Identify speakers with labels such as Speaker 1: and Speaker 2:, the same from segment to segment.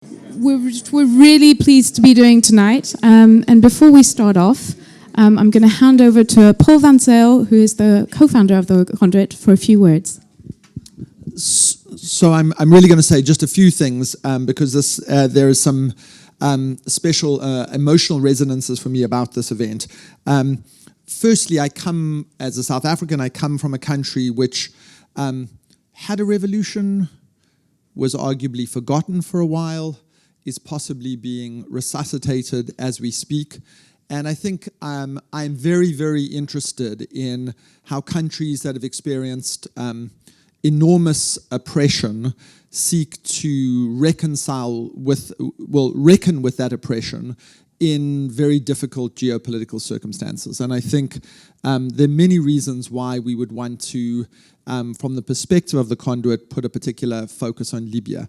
Speaker 1: we're really pleased to be doing tonight. And before we start off, I'm going to hand over to Paul Van Zyl, who is the co-founder of the Conduit, for a few words.
Speaker 2: So I'm really going to say just a few things because there is some special emotional resonances for me about this event. Firstly, I come as a South African. I come from a country which had a revolution, was arguably forgotten for a while, is possibly being resuscitated as we speak. And I think I'm very, very interested in how countries that have experienced enormous oppression seek to reckon with that oppression in very difficult geopolitical circumstances. And I think there are many reasons why we would want to, from the perspective of the Conduit, put a particular focus on Libya.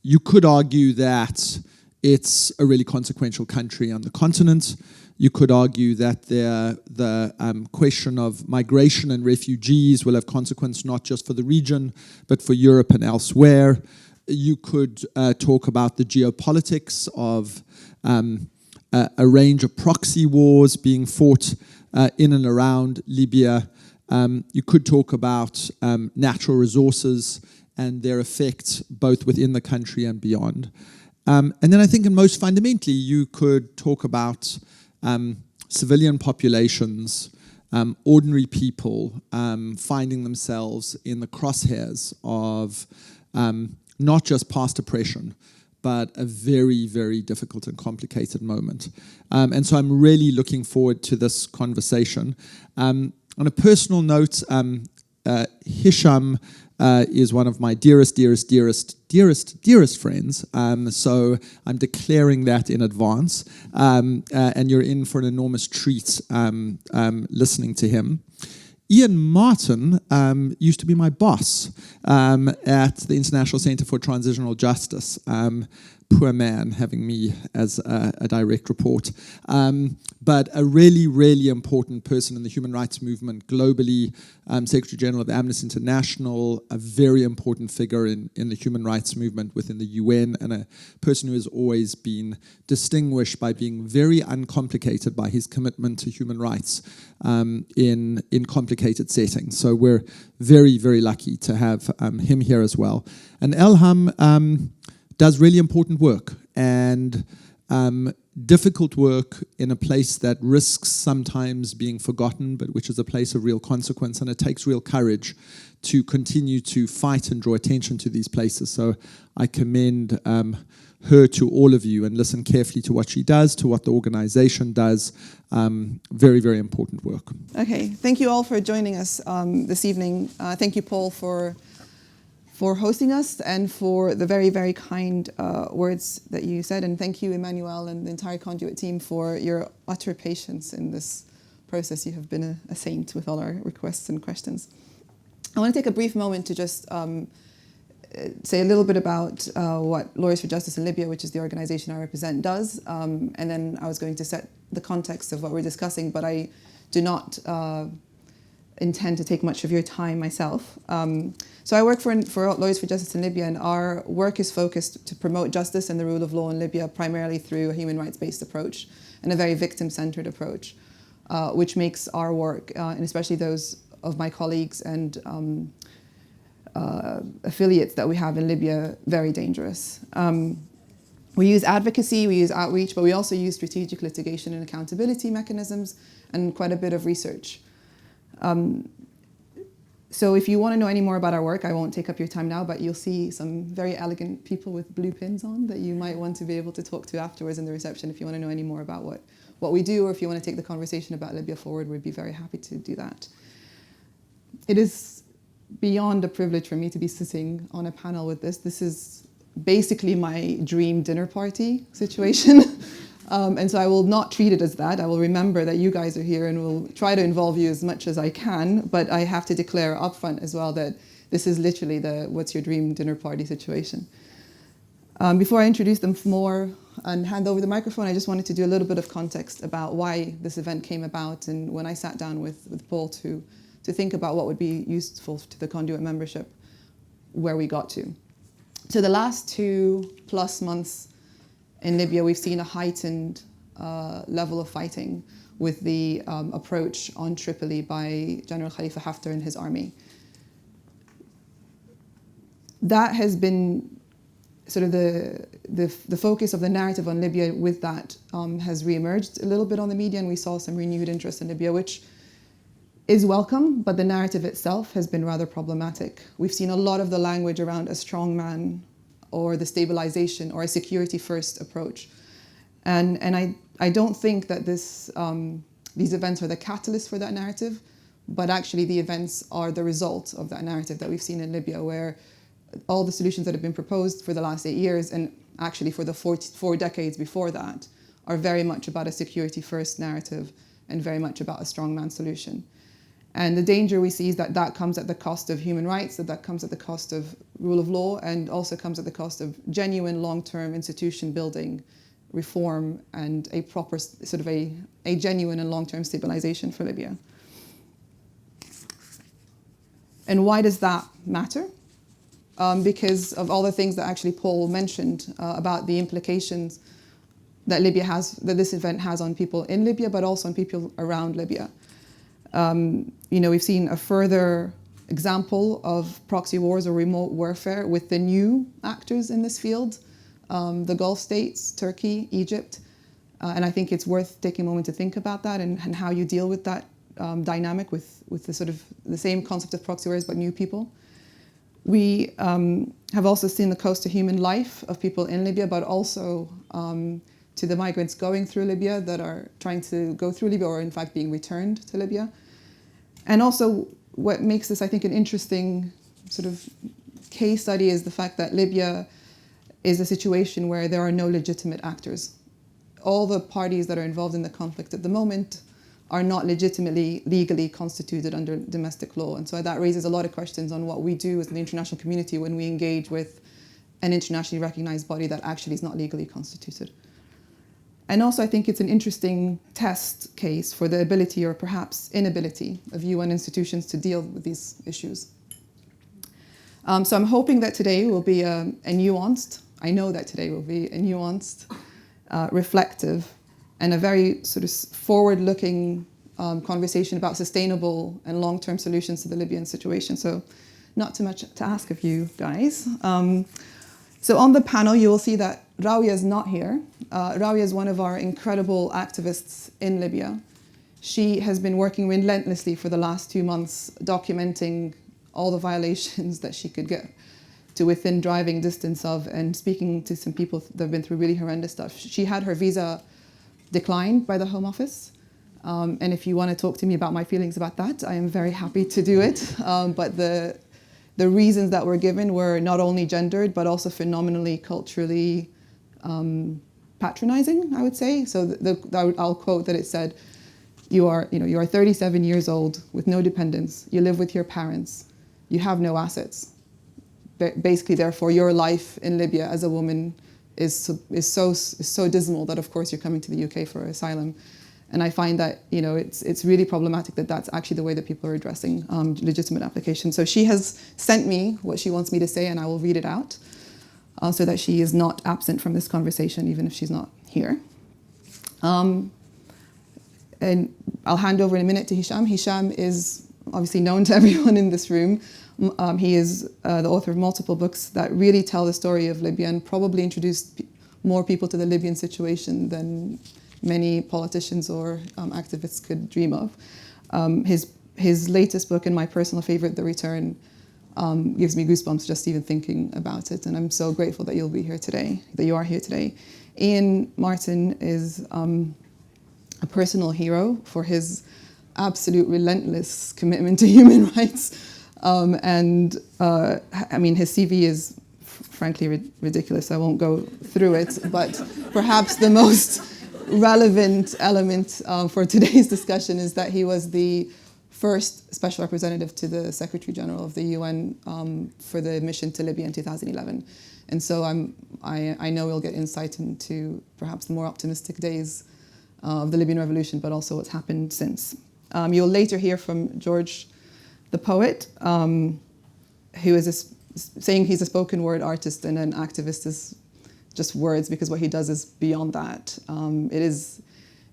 Speaker 2: You could argue that it's a really consequential country on the continent. You could argue that the question of migration and refugees will have consequence not just for the region, but for Europe and elsewhere. You could talk about the geopolitics of a range of proxy wars being fought in and around Libya. You could talk about natural resources and their effect both within the country and beyond. And then I think, and most fundamentally, you could talk about civilian populations, ordinary people finding themselves in the crosshairs of not just past oppression, but a very, very difficult and complicated moment. And so I'm really looking forward to this conversation. On a personal note, Hisham is one of my dearest friends. So I'm declaring that in advance. And you're in for an enormous treat listening to him. Ian Martin used to be my boss at the International Center for Transitional Justice. Poor man having me as a direct report. But a really, really important person in the human rights movement globally, Secretary General of Amnesty International, a very important figure in the human rights movement within the UN, and a person who has always been distinguished by being very uncomplicated by his commitment to human rights in complicated settings. So we're very, very lucky to have him here as well. And ELHAM does really important work and difficult work in a place that risks sometimes being forgotten, but which is a place of real consequence, and it takes real courage to continue to fight and draw attention to these places. So I commend her to all of you and listen carefully to what she does, to what the organization does. Very, very important work.
Speaker 3: Okay, thank you all for joining us this evening. Thank you, Paul, for hosting us and for the very, very kind words that you said. And thank you, Emmanuel, and the entire Conduit team for your utter patience in this process. You have been a saint with all our requests and questions. I want to take a brief moment to just say a little bit about what Lawyers for Justice in Libya, which is the organization I represent, does. And then I was going to set the context of what we're discussing, but I do not intend to take much of your time myself. So I work for Lawyers for Justice in Libya, and our work is focused to promote justice and the rule of law in Libya, primarily through a human rights-based approach and a very victim-centered approach, which makes our work, and especially those of my colleagues and affiliates that we have in Libya, very dangerous. We use advocacy, we use outreach, but we also use strategic litigation and accountability mechanisms and quite a bit of research. So if you want to know any more about our work, I won't take up your time now, but you'll see some very elegant people with blue pins on that you might want to be able to talk to afterwards in the reception if you want to know any more about what we do, or if you want to take the conversation about Libya forward, we'd be very happy to do that. It is beyond a privilege for me to be sitting on a panel with this. This is basically my dream dinner party situation. And so I will not treat it as that. I will remember that you guys are here and will try to involve you as much as I can, but I have to declare upfront as well that this is literally the what's your dream dinner party situation. Before I introduce them more and hand over the microphone, I just wanted to do a little bit of context about why this event came about, and when I sat down with Paul to think about what would be useful to the Conduit membership, where we got to. So the last 2+ months in Libya, we've seen a heightened level of fighting with the approach on Tripoli by General Khalifa Haftar and his army. That has been sort of the focus of the narrative on Libya with that has reemerged a little bit on the media, and we saw some renewed interest in Libya, which is welcome, but the narrative itself has been rather problematic. We've seen a lot of the language around a strong man or the stabilization or a security-first approach. And I don't think that these events are the catalyst for that narrative, but actually the events are the result of that narrative that we've seen in Libya, where all the solutions that have been proposed for the last 8 years, and actually for the 4 decades before that, are very much about a security-first narrative and very much about a strongman solution. And the danger we see is that that comes at the cost of human rights, that comes at the cost of rule of law, and also comes at the cost of genuine long-term institution building, reform, and a proper sort of a genuine and long-term stabilization for Libya. And why does that matter? Because of all the things that actually Paul mentioned about the implications that that this event has on people in Libya, but also on people around Libya. We've seen a further example of proxy wars or remote warfare with the new actors in this field, the Gulf states, Turkey, Egypt. And I think it's worth taking a moment to think about that and how you deal with that dynamic with the sort of the same concept of proxy wars, but new people. We have also seen the cost to human life of people in Libya, but also to the migrants going through Libya that are trying to go through Libya or in fact being returned to Libya. And also what makes this, I think, an interesting sort of case study is the fact that Libya is a situation where there are no legitimate actors. All the parties that are involved in the conflict at the moment are not legitimately, legally constituted under domestic law. And so that raises a lot of questions on what we do as the international community when we engage with an internationally recognized body that actually is not legally constituted. And also I think it's an interesting test case for the ability or perhaps inability of UN institutions to deal with these issues. So I'm hoping that today will be a nuanced, I know that today will be a nuanced, reflective, and a very sort of forward-looking conversation about sustainable and long-term solutions to the Libyan situation. So not too much to ask of you guys. So on the panel, you will see that Rawia is not here. Rawia is one of our incredible activists in Libya. She has been working relentlessly for the last 2 months, documenting all the violations that she could get to within driving distance of, and speaking to some people that have been through really horrendous stuff. She had her visa declined by the Home Office. And if you want to talk to me about my feelings about that, I am very happy to do it. But the reasons that were given were not only gendered, but also phenomenally culturally patronizing, I would say. So I'll quote that it said, you are 37 years old with no dependents. You live with your parents. You have no assets. Basically, therefore, your life in Libya as a woman is so dismal that, of course, you're coming to the UK for asylum. And I find that it's really problematic that that's actually the way that people are addressing legitimate applications. So she has sent me what she wants me to say, and I will read it out so that she is not absent from this conversation, even if she's not here. And I'll hand over in a minute to Hisham. Hisham is obviously known to everyone in this room. He is the author of multiple books that really tell the story of Libya and probably introduced more people to the Libyan situation than many politicians or activists could dream of. His latest book, and my personal favorite, The Return, gives me goosebumps just even thinking about it. And I'm so grateful that you are here today. Ian Martin is a personal hero for his absolute relentless commitment to human rights. His CV is frankly ridiculous. I won't go through it, but perhaps the most relevant element for today's discussion is that he was the first special representative to the Secretary General of the UN for the mission to Libya in 2011. And so I know we'll get insight into perhaps the more optimistic days of the Libyan revolution, but also what's happened since. You'll later hear from George the poet, who is saying he's a spoken word artist and an activist is just words, because what he does is beyond that. It is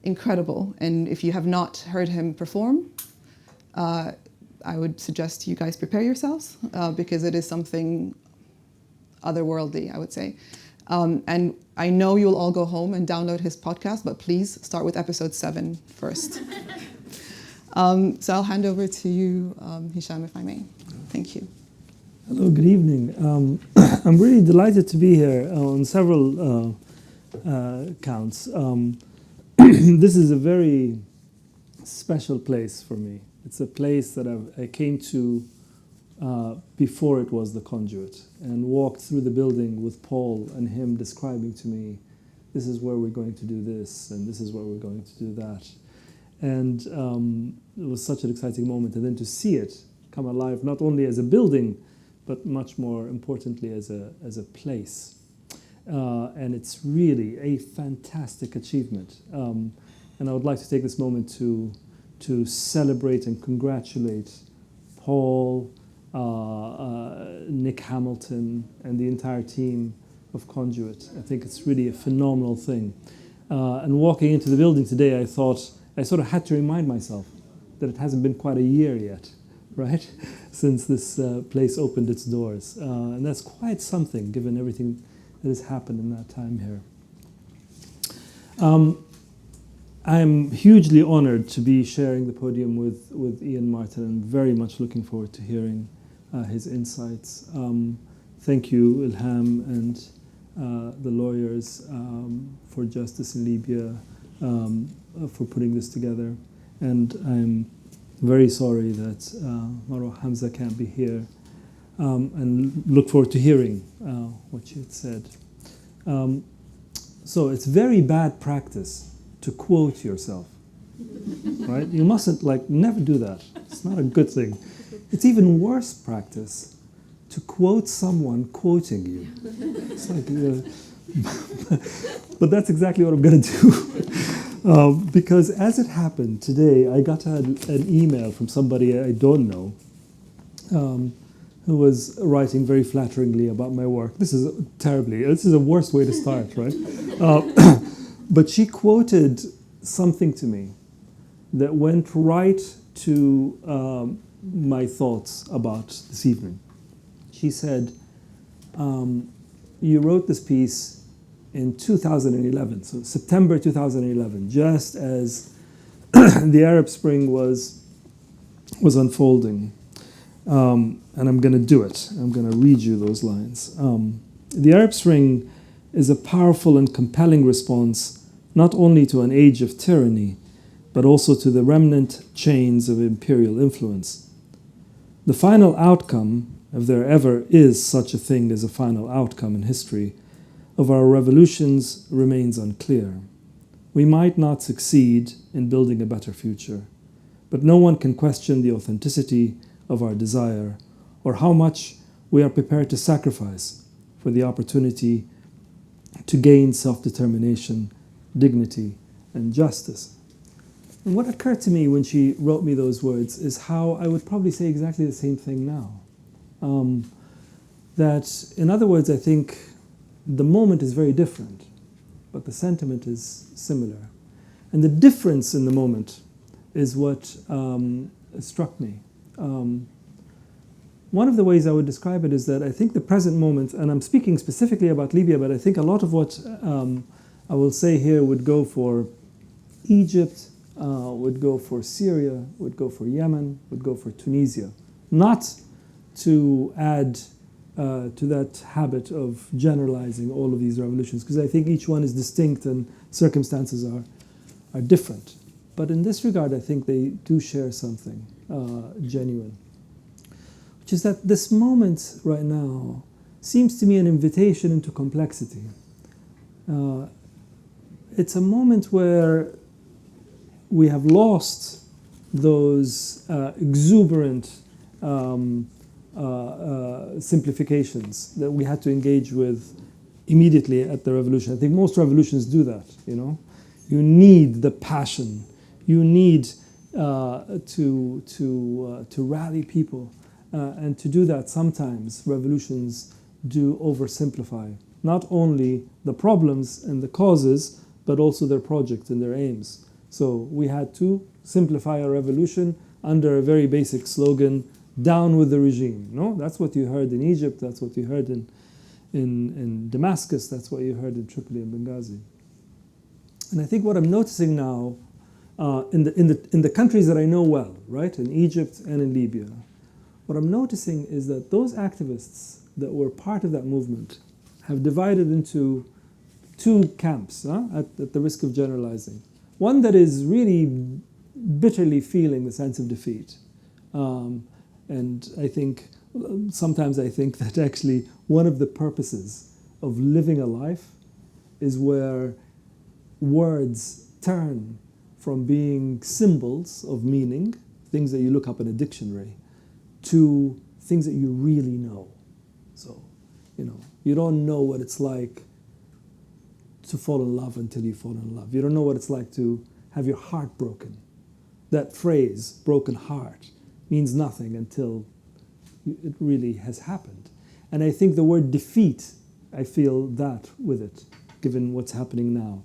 Speaker 3: incredible. And if you have not heard him perform, I would suggest you guys prepare yourselves, because it is something otherworldly, I would say. And I know you'll all go home and download his podcast, but please start with episode 7 first. So I'll hand over to you, Hisham, if I may. Thank you.
Speaker 4: Hello, good evening. I'm really delighted to be here on several counts. This is a very special place for me. It's a place that I came to before it was the Conduit, and walked through the building with Paul and him describing to me, this is where we're going to do this, and this is where we're going to do that. And it was such an exciting moment. And then to see it come alive, not only as a building, but much more importantly as a place. And it's really a fantastic achievement. And I would like to take this moment to celebrate and congratulate Paul, Nick Hamilton, and the entire team of Conduit. I think it's really a phenomenal thing. And walking into the building today, I thought I sort of had to remind myself that it hasn't been quite a year yet, right, since this place opened its doors. And that's quite something, given everything that has happened in that time here. I'm hugely honored to be sharing the podium with Ian Martin, and very much looking forward to hearing his insights. Thank you, ELHAM, and the lawyers for justice in Libya, for putting this together. And I'm very sorry that Marwa Hamza can't be here, and look forward to hearing what she had said. So it's very bad practice to quote yourself, right? You mustn't, never do that. It's not a good thing. It's even worse practice to quote someone quoting you. It's like, but that's exactly what I'm going to do. Because as it happened today, I got an email from somebody I don't know, who was writing very flatteringly about my work. This is a worst way to start, right? But she quoted something to me that went right to my thoughts about this evening. She said, you wrote this piece in 2011, so September 2011, just as the Arab Spring was unfolding. And I'm going to do it. I'm going to read you those lines. The Arab Spring is a powerful and compelling response not only to an age of tyranny, but also to the remnant chains of imperial influence. The final outcome, if there ever is such a thing as a final outcome in history, of our revolutions remains unclear. We might not succeed in building a better future, but no one can question the authenticity of our desire or how much we are prepared to sacrifice for the opportunity to gain self-determination, dignity, and justice. And what occurred to me when she wrote me those words is how I would probably say exactly the same thing now. That, in other words, I think the moment is very different, but the sentiment is similar. And the difference in the moment is what struck me. One of the ways I would describe it is that I think the present moment, and I'm speaking specifically about Libya, but I think a lot of what I will say here would go for Egypt, would go for Syria, would go for Yemen, would go for Tunisia. Not to add to that habit of generalizing all of these revolutions, because I think each one is distinct and circumstances are different. But in this regard, I think they do share something genuine, which is that this moment right now seems to me an invitation into complexity. It's a moment where we have lost those exuberant simplifications that we had to engage with immediately at the revolution. I think most revolutions do that, you know. You need the passion. You need to rally people And to do that, sometimes revolutions do oversimplify not only the problems and the causes, but also their projects and their aims. So we had to simplify a revolution under a very basic slogan, down with the regime. No, that's what you heard in Egypt, that's what you heard in Damascus, that's what you heard in Tripoli and Benghazi. And I think what I'm noticing now in the countries that I know well, right, in Egypt and in Libya, what I'm noticing is that those activists that were part of that movement have divided into two camps, at the risk of generalizing. One that is really bitterly feeling the sense of defeat. And I think, sometimes I think that actually one of the purposes of living a life is where words turn from being symbols of meaning, things that you look up in a dictionary, to things that you really know. So, you don't know what it's like to fall in love until you fall in love. You don't know what it's like to have your heart broken. That phrase, broken heart, means nothing until it really has happened. And I think the word defeat, I feel that with it, given what's happening now.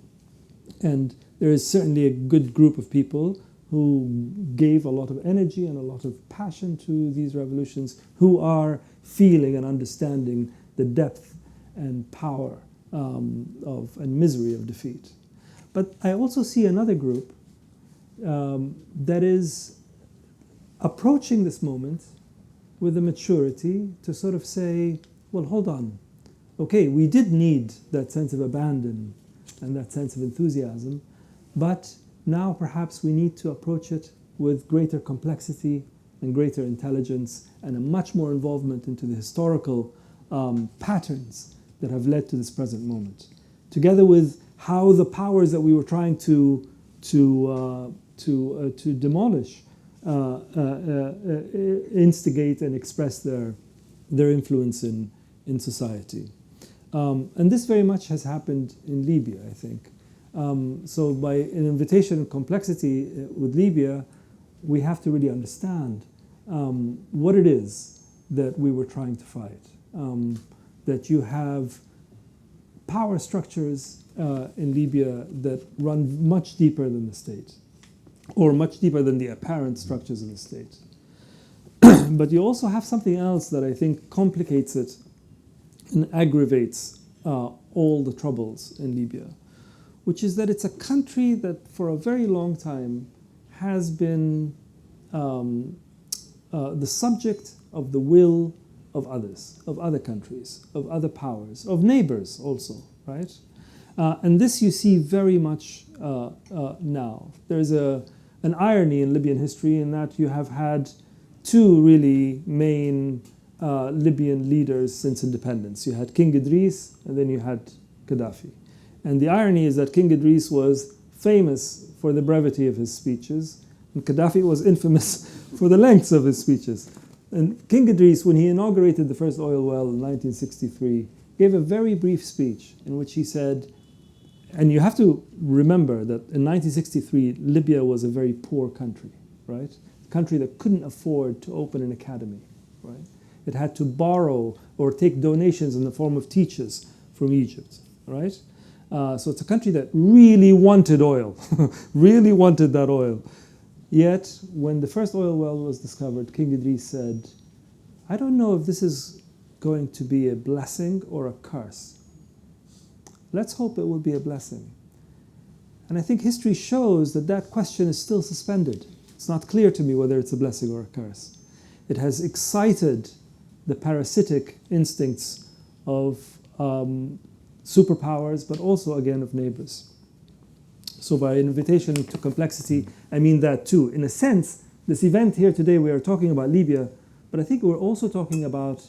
Speaker 4: And there is certainly a good group of people who gave a lot of energy and a lot of passion to these revolutions, who are feeling and understanding the depth and power and misery of defeat. But I also see another group that is approaching this moment with a maturity to sort of say, well, hold on. Okay, we did need that sense of abandon and that sense of enthusiasm, but now perhaps we need to approach it with greater complexity and greater intelligence and a much more involvement into the historical patterns that have led to this present moment, together with how the powers that we were trying to demolish instigate and express their influence in society. And this very much has happened in Libya, I think. So by an invitation of complexity with Libya, we have to really understand what it is that we were trying to fight. That you have power structures in Libya that run much deeper than the state, or much deeper than the apparent structures of the state. But you also have something else that I think complicates it and aggravates all the troubles in Libya, which is that it's a country that for a very long time has been the subject of the will of others, of other countries, of other powers, of neighbors also, right? And this you see very much now. There's an irony in Libyan history in that you have had two really main Libyan leaders since independence. You had King Idris and then you had Gaddafi. And the irony is that King Idris was famous for the brevity of his speeches, and Gaddafi was infamous for the lengths of his speeches. And King Idris, when he inaugurated the first oil well in 1963, gave a very brief speech in which he said, and you have to remember that in 1963, Libya was a very poor country, right? A country that couldn't afford to open an academy, right? It had to borrow or take donations in the form of teachers from Egypt, right? So it's a country that really wanted oil, really wanted that oil. Yet, when the first oil well was discovered, King Idris said, I don't know if this is going to be a blessing or a curse. Let's hope it will be a blessing. And I think history shows that that question is still suspended. It's not clear to me whether it's a blessing or a curse. It has excited the parasitic instincts of superpowers, but also, again, of neighbors. So by invitation to complexity, I mean that too. In a sense, this event here today, we are talking about Libya, but I think we're also talking about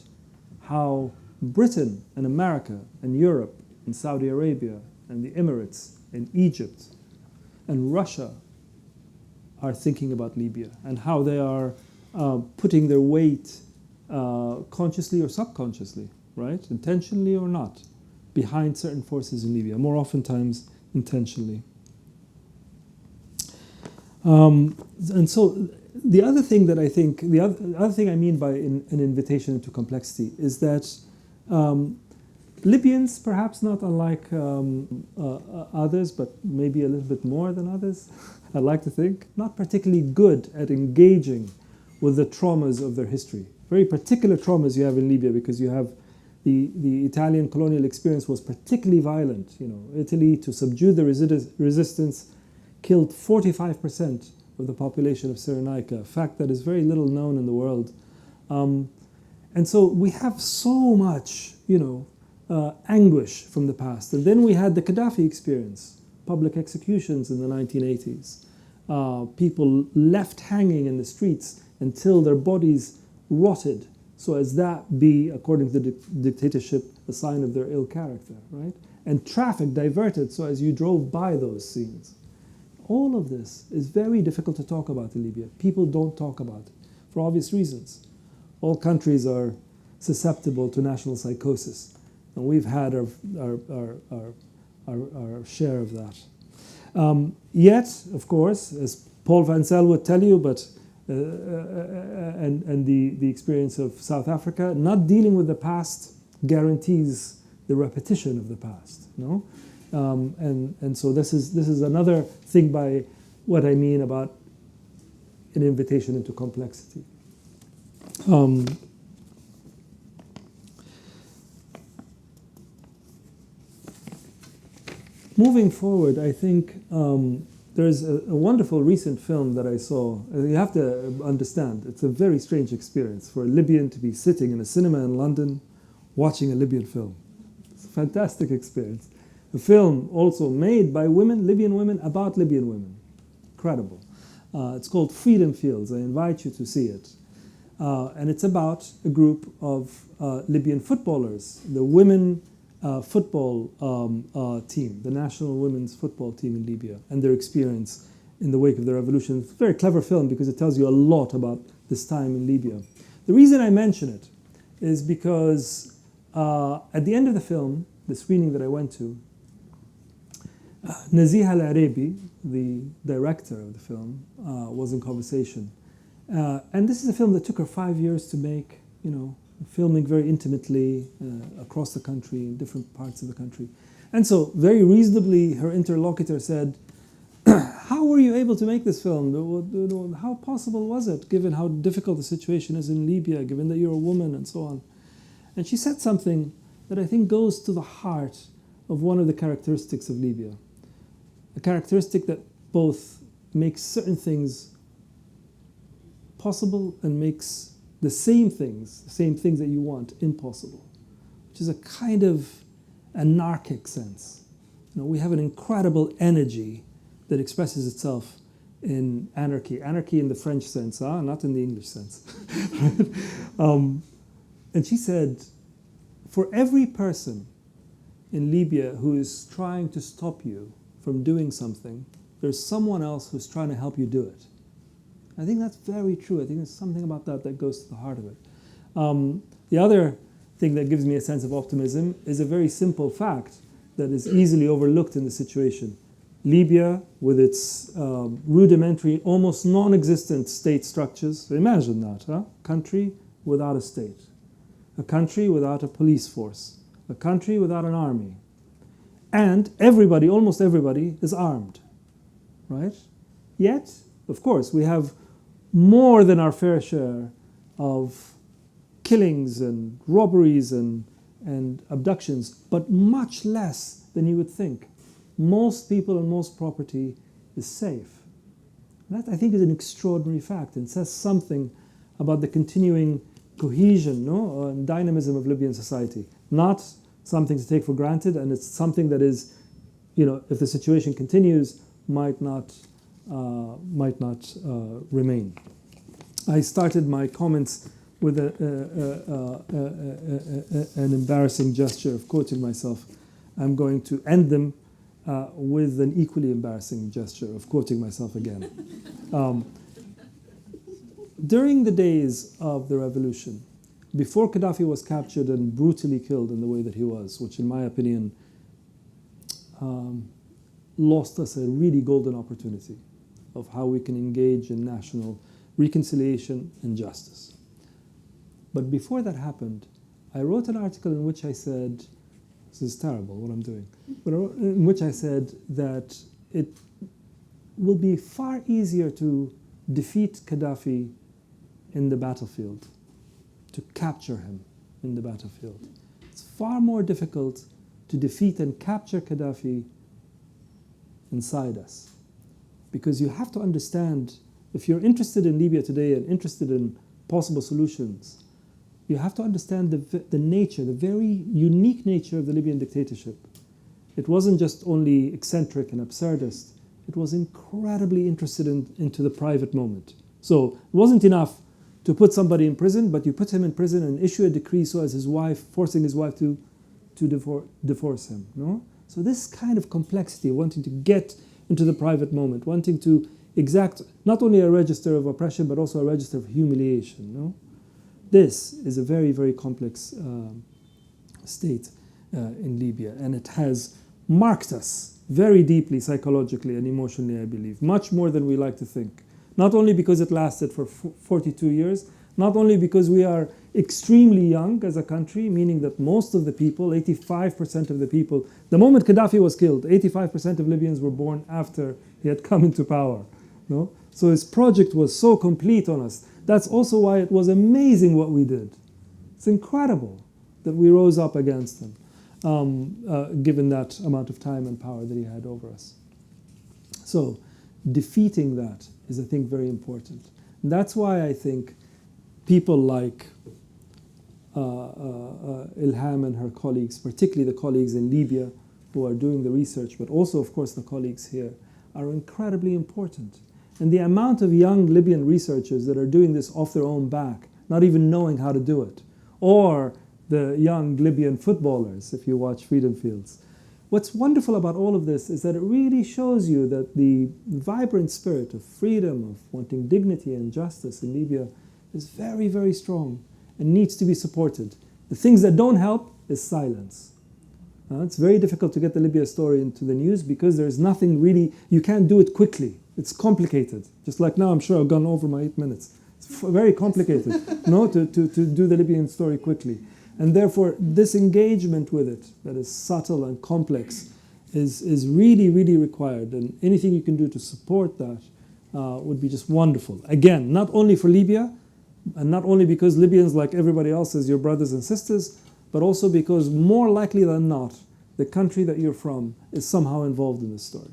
Speaker 4: how Britain and America and Europe and Saudi Arabia and the Emirates and Egypt and Russia are thinking about Libya and how they are putting their weight consciously or subconsciously, right? Intentionally or not, behind certain forces in Libya, more oftentimes intentionally. And so the other thing that I think, the other thing I mean by an invitation into complexity is that Libyans, perhaps not unlike others, but maybe a little bit more than others, I'd like to think, not particularly good at engaging with the traumas of their history. Very particular traumas you have in Libya, because you have the Italian colonial experience was particularly violent. You know, Italy, to subdue the resistance, killed 45% of the population of Cyrenaica, a fact that is very little known in the world. And so we have so much, anguish from the past. And then we had the Gaddafi experience, public executions in the 1980s, people left hanging in the streets until their bodies rotted, so as that be, according to the dictatorship, a sign of their ill character, right? And traffic diverted so as you drove by those scenes. All of this is very difficult to talk about in Libya. People don't talk about it for obvious reasons. All countries are susceptible to national psychosis, and we've had our share of that. Yet, of course, as Paul Van Zyl would tell you, but and the experience of South Africa, not dealing with the past guarantees the repetition of the past. No, and so this is another thing by what I mean about an invitation into complexity. Moving forward, I think there's a wonderful recent film that I saw. You have to understand, it's a very strange experience for a Libyan to be sitting in a cinema in London watching a Libyan film. It's a fantastic experience. A film also made by women, Libyan women, about Libyan women. Incredible. It's called Freedom Fields. I invite you to see it. And it's about a group of Libyan footballers, the women football team, the national women's football team in Libya, and their experience in the wake of the revolution. It's a very clever film because it tells you a lot about this time in Libya. The reason I mention it is because at the end of the film, the screening that I went to, Nazih Al-Arabi, the director of the film, was in conversation. And this is a film that took her 5 years to make, filming very intimately across the country, in different parts of the country. And so, very reasonably, her interlocutor said, how were you able to make this film? How possible was it, given how difficult the situation is in Libya, given that you're a woman, and so on? And she said something that I think goes to the heart of one of the characteristics of Libya. A characteristic that both makes certain things possible and makes the same things that you want, impossible, which is a kind of anarchic sense. We have an incredible energy that expresses itself in anarchy. Anarchy in the French sense, not in the English sense. And she said, for every person in Libya who is trying to stop you from doing something, there's someone else who's trying to help you do it. I think that's very true. I think there's something about that goes to the heart of it. The other thing that gives me a sense of optimism is a very simple fact that is easily overlooked in the situation. Libya, with its rudimentary, almost non-existent state structures. So imagine that, country without a state. A country without a police force. A country without an army. And everybody, almost everybody, is armed, right? Yet, of course, we have more than our fair share of killings and robberies and abductions, but much less than you would think. Most people and most property is safe. That, I think, is an extraordinary fact and says something about the continuing cohesion and dynamism of Libyan society. Not something to take for granted, and it's something that is, if the situation continues, might not remain. I started my comments with an embarrassing gesture of quoting myself. I'm going to end them with an equally embarrassing gesture of quoting myself again. During the days of the revolution, before Gaddafi was captured and brutally killed in the way that he was, which in my opinion lost us a really golden opportunity of how we can engage in national reconciliation, and justice. But before that happened, I wrote an article in which I said, this is terrible what I'm doing, but in which I said that it will be far easier to defeat Gaddafi in the battlefield, to capture him in the battlefield. It's far more difficult to defeat and capture Gaddafi inside us. Because you have to understand, if you're interested in Libya today and interested in possible solutions, you have to understand the nature, the very unique nature of the Libyan dictatorship. It wasn't just only eccentric and absurdist. It was incredibly interested into the private moment. So it wasn't enough to put somebody in prison, but you put him in prison and issue a decree so as his wife, forcing his wife to divorce him. No? So this kind of complexity, wanting to get into the private moment, wanting to exact not only a register of oppression, but also a register of humiliation. No? This is a very, very complex state in Libya, and it has marked us very deeply psychologically and emotionally, I believe, much more than we like to think. Not only because it lasted for 42 years, not only because we are extremely young as a country, meaning that most of the people, 85% of the people, the moment Gaddafi was killed, 85% of Libyans were born after he had come into power. No? So his project was so complete on us. That's also why it was amazing what we did. It's incredible that we rose up against him, given that amount of time and power that he had over us. So defeating that is, I think, very important. And that's why I think people like ELHAM and her colleagues, particularly the colleagues in Libya who are doing the research, but also, of course, the colleagues here, are incredibly important. And the amount of young Libyan researchers that are doing this off their own back, not even knowing how to do it, or the young Libyan footballers, if you watch Freedom Fields. What's wonderful about all of this is that it really shows you that the vibrant spirit of freedom, of wanting dignity and justice in Libya is very, very strong and needs to be supported. The things that don't help is silence. It's very difficult to get the Libya story into the news because there's nothing really, you can't do it quickly. It's complicated. Just like now, I'm sure I've gone over my 8 minutes. It's very complicated to do the Libyan story quickly. And therefore, this engagement with it, that is subtle and complex, is really, really required. And anything you can do to support that would be just wonderful. Again, not only for Libya, and not only because Libyans, like everybody else, is your brothers and sisters, but also because more likely than not, the country that you're from is somehow involved in this story.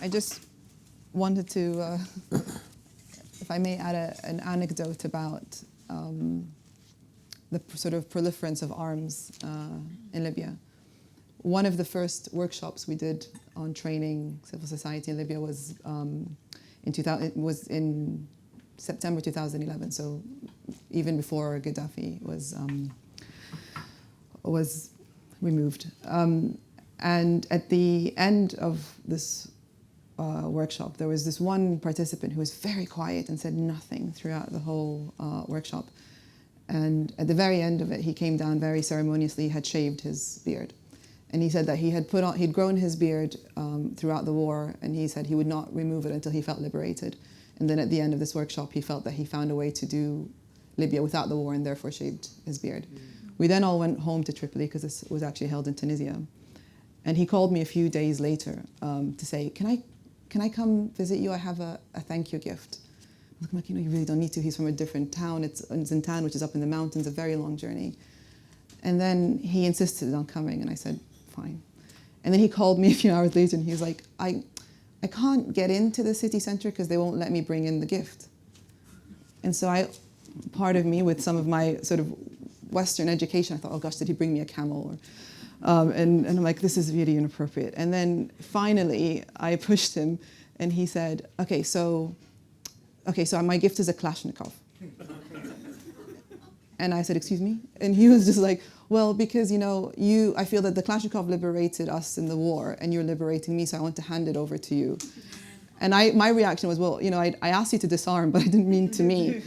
Speaker 3: I just wanted to, if I may add an anecdote about the sort of proliferance of arms in Libya. One of the first workshops we did on training civil society in Libya was in September 2011, so even before Gaddafi was removed. And at the end of this workshop, there was this one participant who was very quiet and said nothing throughout the whole workshop. And at the very end of it, he came down very ceremoniously, had shaved his beard. And he said that he'd grown his beard throughout the war, and he said he would not remove it until he felt liberated. And then at the end of this workshop, he felt that he found a way to do Libya without the war and therefore shaved his beard. We then all went home to Tripoli because this was actually held in Tunisia. And he called me a few days later to say, can I come visit you? I have a thank you gift. I'm like, you really don't need to. He's from a different town. It's Zintan, which is up in the mountains, a very long journey. And then he insisted on coming, and I said, fine. And then he called me a few hours later, and he was like, I can't get into the city center because they won't let me bring in the gift. And so part of me, with some of my sort of Western education, I thought, oh gosh, did he bring me a camel? And I'm like, this is really inappropriate. And then finally, I pushed him, and he said, okay, so my gift is a Kalashnikov. And I said, excuse me? And he was just like, well, because, I feel that the Kalashnikov liberated us in the war, and you're liberating me, so I want to hand it over to you. And my reaction was, well, I asked you to disarm, but I didn't mean to me.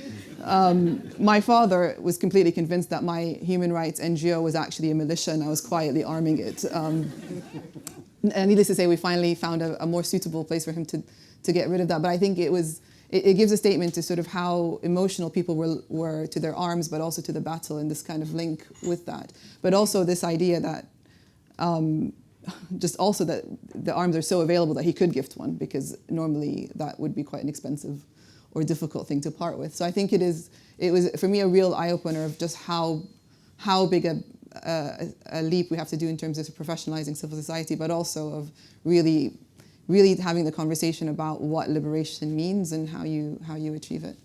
Speaker 3: My father was completely convinced that my human rights NGO was actually a militia and I was quietly arming it. And needless to say, we finally found a more suitable place for him to get rid of that. But I think it gives a statement to sort of how emotional people were to their arms, but also to the battle, and this kind of link with that. But also this idea that just also that the arms are so available that he could gift one, because normally that would be quite an expensive or difficult thing to part with. So I think it was for me a real eye-opener of just how big a leap we have to do in terms of professionalizing civil society, but also of really having the conversation about what liberation means and how you achieve it.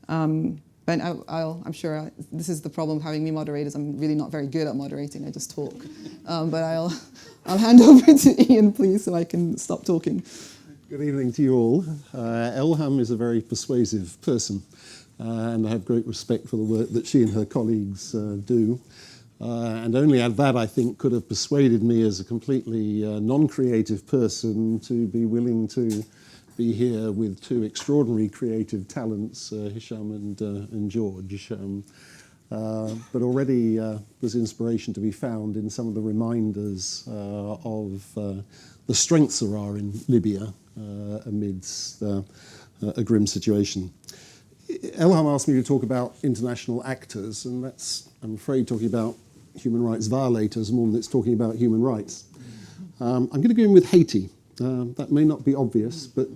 Speaker 3: But I'm sure this is the problem of having me moderate, is I'm really not very good at moderating. I just talk. But I'll hand over to Ian, please, so I can stop talking.
Speaker 5: Good evening to you all. ELHAM is a very persuasive person, and I have great respect for the work that she and her colleagues do. And only at that, I think, could have persuaded me as a completely non-creative person to be willing to be here with two extraordinary creative talents, Hisham and George. But already there's inspiration to be found in some of the reminders of the strengths there are in Libya amidst a grim situation. ELHAM asked me to talk about international actors, and that's, I'm afraid, talking about human rights violators more than it's talking about human rights. I'm going to go in with Haiti. That may not be obvious, but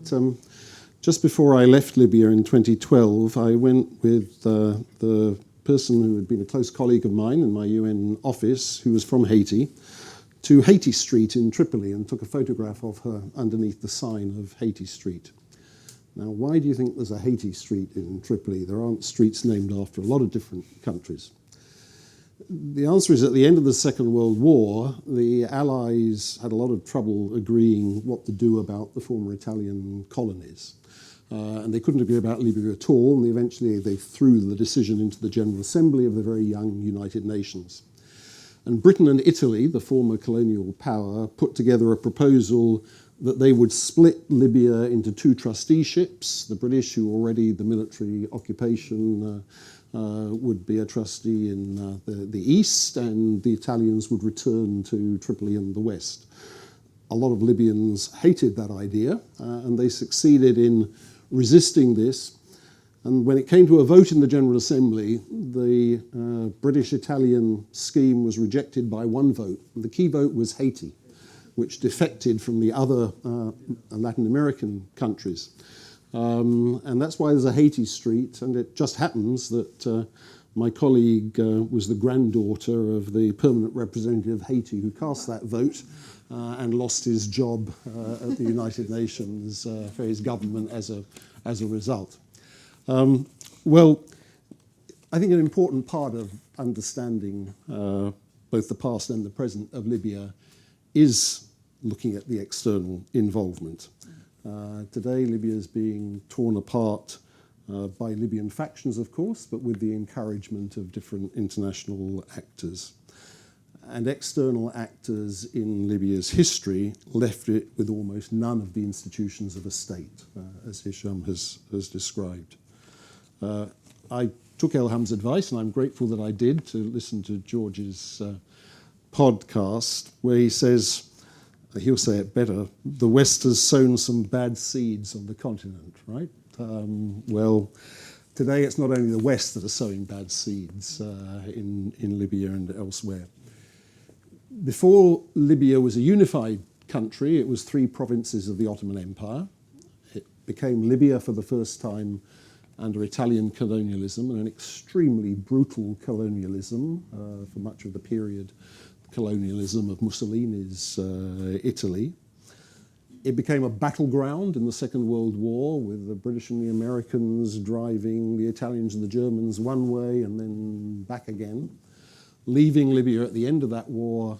Speaker 5: just before I left Libya in 2012, I went with the person who had been a close colleague of mine in my UN office, who was from Haiti, to Haiti Street in Tripoli and took a photograph of her underneath the sign of Haiti Street. Now, why do you think there's a Haiti Street in Tripoli? There aren't streets named after a lot of different countries. The answer is, at the end of the Second World War, the Allies had a lot of trouble agreeing what to do about the former Italian colonies. And they couldn't agree about Libya at all, and eventually they threw the decision into the General Assembly of the very young United Nations. And Britain and Italy, the former colonial power, put together a proposal that they would split Libya into two trusteeships. The British, who already the military occupation, would be a trustee in the east, and the Italians would return to Tripoli in the west. A lot of Libyans hated that idea, and they succeeded in resisting this. And when it came to a vote in the General Assembly, the British-Italian scheme was rejected by one vote. The key vote was Haiti, which defected from the other Latin American countries. And that's why there's a Haiti Street, and it just happens that my colleague was the granddaughter of the permanent representative of Haiti who cast that vote and lost his job at the United Nations for his government as a result. Well, I think an important part of understanding both the past and the present of Libya is looking at the external involvement. Today, Libya is being torn apart by Libyan factions, of course, but with the encouragement of different international actors. And external actors in Libya's history left it with almost none of the institutions of a state, as Hisham has described. I took ELHAM's advice, and I'm grateful that I did, to listen to George's podcast, where he says, he'll say it better, the West has sown some bad seeds on the continent, right? Well, today it's not only the West that are sowing bad seeds in Libya and elsewhere. Before Libya was a unified country, it was 3 provinces of the Ottoman Empire. It became Libya for the first time under Italian colonialism, and an extremely brutal colonialism for much of the period, colonialism of Mussolini's Italy. It became a battleground in the Second World War, with the British and the Americans driving the Italians and the Germans one way and then back again, leaving Libya at the end of that war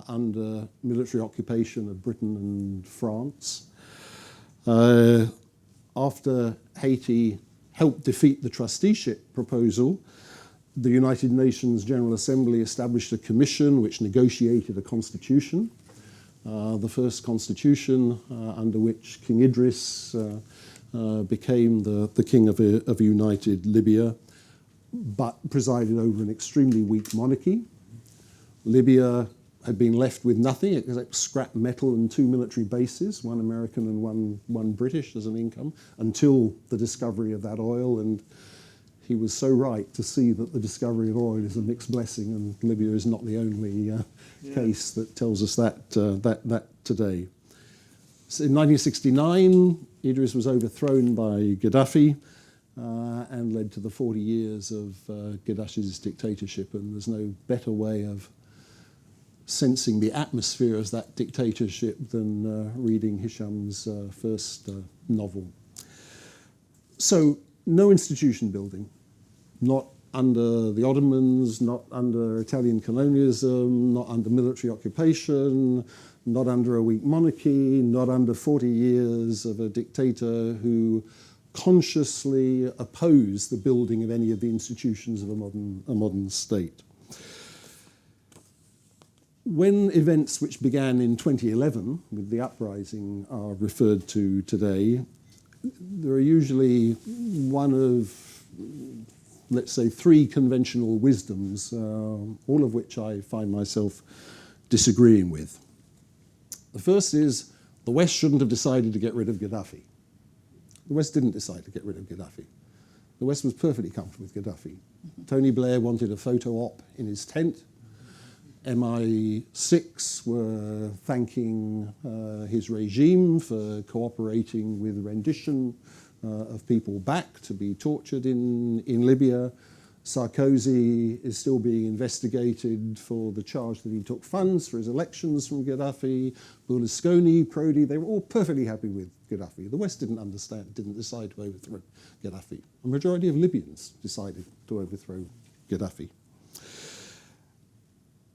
Speaker 5: under military occupation of Britain and France. After Haiti helped defeat the trusteeship proposal, the United Nations General Assembly established a commission which negotiated a constitution, the first constitution under which King Idris became the king of a united Libya. but presided over an extremely weak monarchy. Libya had been left with nothing except scrap metal and 2 military bases, one American and one British as an income, until the discovery of that oil. And he was so right to see that the discovery of oil is a mixed blessing, and Libya is not the only case that tells us that today. So in 1969, Idris was overthrown by Gaddafi and led to the 40 years of Gaddafi's dictatorship. And there's no better way of sensing the atmosphere of that dictatorship than reading Hisham's first novel. So, no institution building, not under the Ottomans, not under Italian colonialism, not under military occupation, not under a weak monarchy, not under 40 years of a dictator who consciously opposed the building of any of the institutions of a modern state. When events which began in 2011 with the uprising are referred to today, there are usually one of, let's say, 3 conventional wisdoms, all of which I find myself disagreeing with. The first is the West shouldn't have decided to get rid of Gaddafi. The West didn't decide to get rid of Gaddafi. The West was perfectly comfortable with Gaddafi. Tony Blair wanted a photo op in his tent. MI6 were thanking his regime for cooperating with rendition of people back to be tortured in Libya. Sarkozy is still being investigated for the charge that he took funds for his elections from Gaddafi. Berlusconi, Prodi, they were all perfectly happy with Gaddafi. The West didn't decide to overthrow Gaddafi. A majority of Libyans decided to overthrow Gaddafi.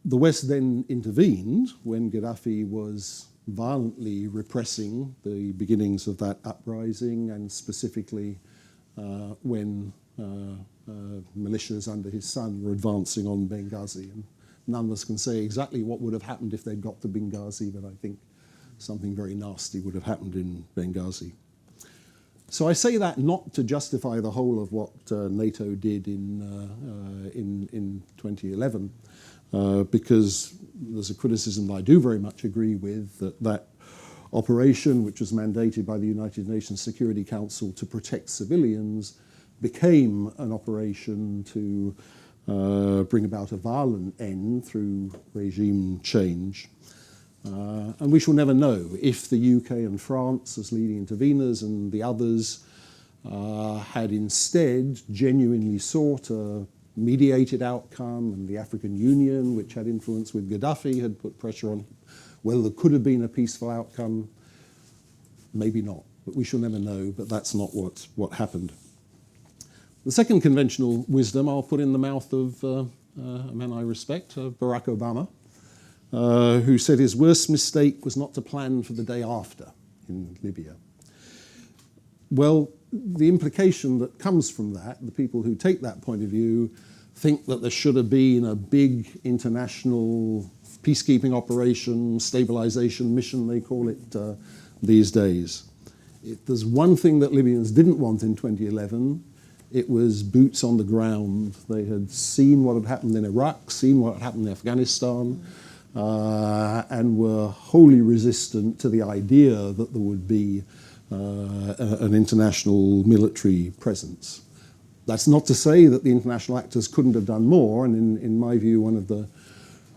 Speaker 5: The West then intervened when Gaddafi was violently repressing the beginnings of that uprising, and specifically when militias under his son were advancing on Benghazi. And none of us can say exactly what would have happened if they'd got to Benghazi, but I think something very nasty would have happened in Benghazi. So I say that not to justify the whole of what NATO did in 2011, because there's a criticism that I do very much agree with, that operation, which was mandated by the United Nations Security Council to protect civilians, became an operation to bring about a violent end through regime change. And we shall never know if the UK and France, as leading interveners, and the others had instead genuinely sought a mediated outcome, and the African Union, which had influence with Gaddafi, had put pressure on whether there could have been a peaceful outcome. Maybe not, but we shall never know, but that's not what happened. The second conventional wisdom I'll put in the mouth of a man I respect, Barack Obama, who said his worst mistake was not to plan for the day after in Libya. Well, the implication that comes from that, the people who take that point of view think that there should have been a big international peacekeeping operation, stabilization mission, they call it these days. If there's one thing that Libyans didn't want in 2011, it was boots on the ground. They had seen what had happened in Iraq, seen what had happened in Afghanistan, and were wholly resistant to the idea that there would be an international military presence. That's not to say that the international actors couldn't have done more, and in my view, one of the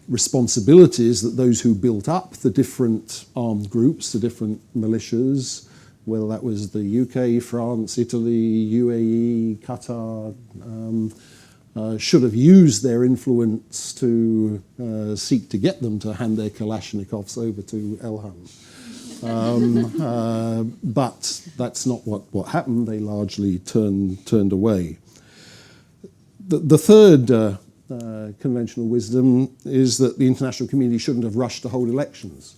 Speaker 5: responsibilities that those who built up the different armed groups, the different militias, whether that was the UK, France, Italy, UAE, Qatar, should have used their influence to seek to get them to hand their Kalashnikovs over to ELHAM. But that's not what happened. They largely turned away. The third conventional wisdom is that the international community shouldn't have rushed to hold elections.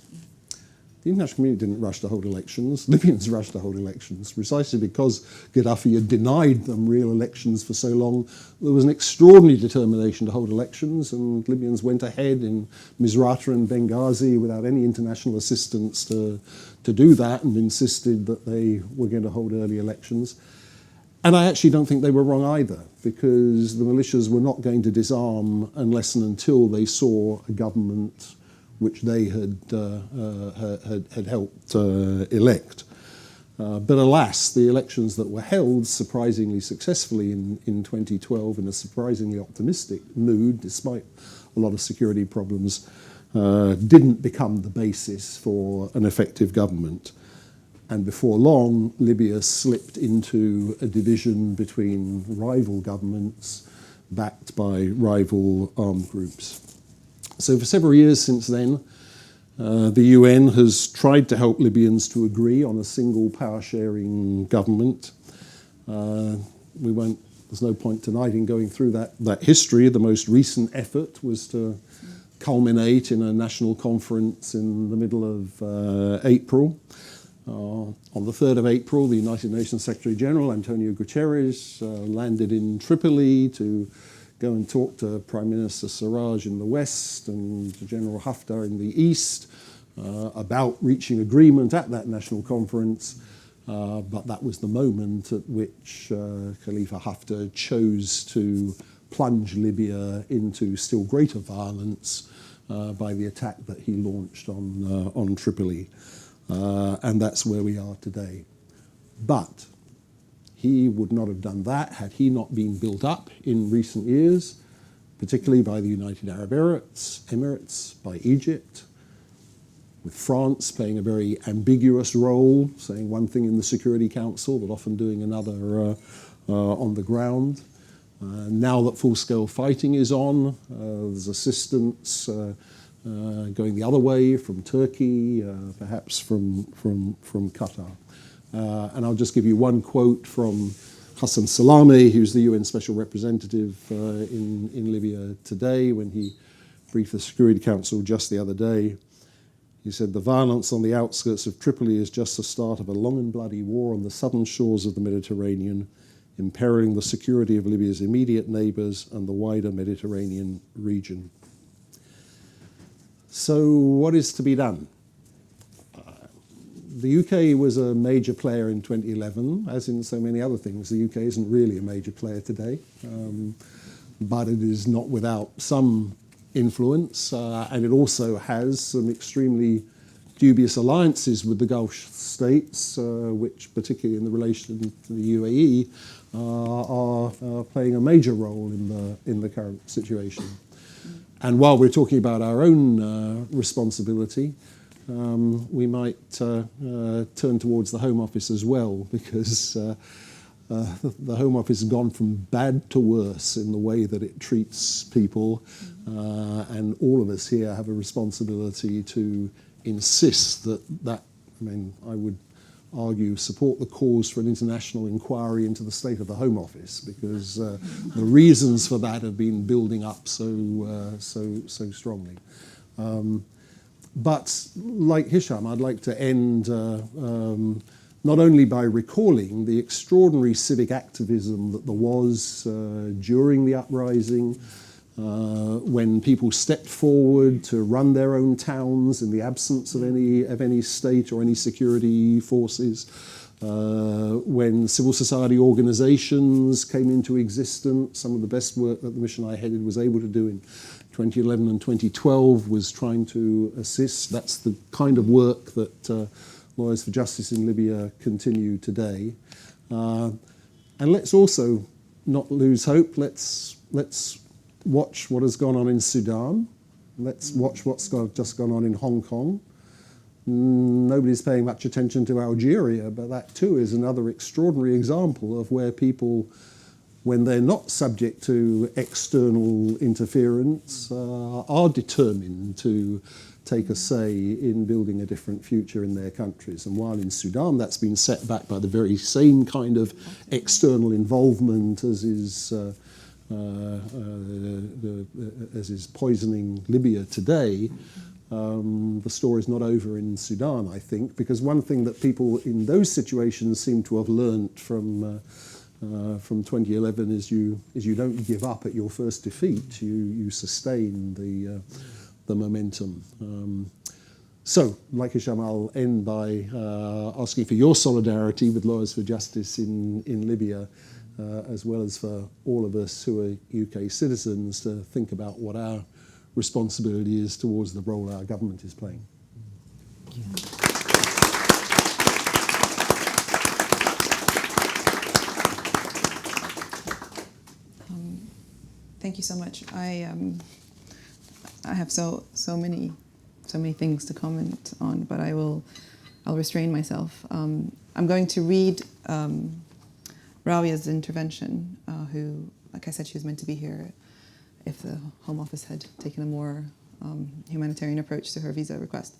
Speaker 5: The international community didn't rush to hold elections. Libyans rushed to hold elections precisely because Gaddafi had denied them real elections for so long. There was an extraordinary determination to hold elections, and Libyans went ahead in Misrata and Benghazi without any international assistance to do that, and insisted that they were going to hold early elections. And I actually don't think they were wrong either, because the militias were not going to disarm unless and until they saw a government which they had helped elect. But alas, the elections that were held surprisingly successfully in 2012 in a surprisingly optimistic mood, despite a lot of security problems, didn't become the basis for an effective government. And before long, Libya slipped into a division between rival governments backed by rival armed groups. So for several years since then, the UN has tried to help Libyans to agree on a single power-sharing government. There's no point tonight in going through that history. The most recent effort was to culminate in a national conference in the middle of April. On the 3rd of April, the United Nations Secretary General, Antonio Guterres, landed in Tripoli to go and talk to Prime Minister Sarraj in the west and to General Haftar in the east about reaching agreement at that national conference. But that was the moment at which Khalifa Haftar chose to plunge Libya into still greater violence by the attack that he launched on Tripoli. And that's where we are today. But he would not have done that had he not been built up in recent years, particularly by the United Arab Emirates, by Egypt, with France playing a very ambiguous role, saying one thing in the Security Council, but often doing another on the ground. Now that full-scale fighting is on, there's assistance going the other way from Turkey, perhaps from Qatar. And I'll just give you one quote from Hassan Salame, who's the UN Special Representative in Libya today, when he briefed the Security Council just the other day. He said, "The violence on the outskirts of Tripoli is just the start of a long and bloody war on the southern shores of the Mediterranean, imperiling the security of Libya's immediate neighbours and the wider Mediterranean region." So what is to be done? The UK was a major player in 2011, as in so many other things. The UK isn't really a major player today, but it is not without some influence, and it also has some extremely dubious alliances with the Gulf states, which, particularly in the relation to the UAE, are playing a major role in the current situation. And while we're talking about our own responsibility, we might turn towards the Home Office as well, because the Home Office has gone from bad to worse in the way that it treats people, and all of us here have a responsibility to insist that I would argue, support the cause for an international inquiry into the state of the Home Office, because the reasons for that have been building up so strongly. But like Hisham, I'd like to end not only by recalling the extraordinary civic activism that there was during the uprising, when people stepped forward to run their own towns in the absence of any state or any security forces, when civil society organizations came into existence. Some of the best work that the mission I headed was able to do in 2011 and 2012 was trying to assist. That's the kind of work that Lawyers for Justice in Libya continue today. And let's also not lose hope. Let's watch what has gone on in Sudan. Let's watch what's just gone on in Hong Kong. Nobody's paying much attention to Algeria, but that too is another extraordinary example of where people, when they're not subject to external interference, are determined to take a say in building a different future in their countries. And while in Sudan that's been set back by the very same kind of external involvement as is poisoning Libya today, the story's not over in Sudan, I think, because one thing that people in those situations seem to have learnt from 2011 is you don't give up at your first defeat. You sustain the momentum. So, like Hisham, I'll end by asking for your solidarity with Lawyers for Justice in Libya, as well as for all of us who are UK citizens to think about what our responsibility is towards the role our government is playing.
Speaker 3: Thank you so much. I have so many things to comment on, but I'll restrain myself. I'm going to read Rawia's intervention, who, like I said, she was meant to be here if the Home Office had taken a more humanitarian approach to her visa request.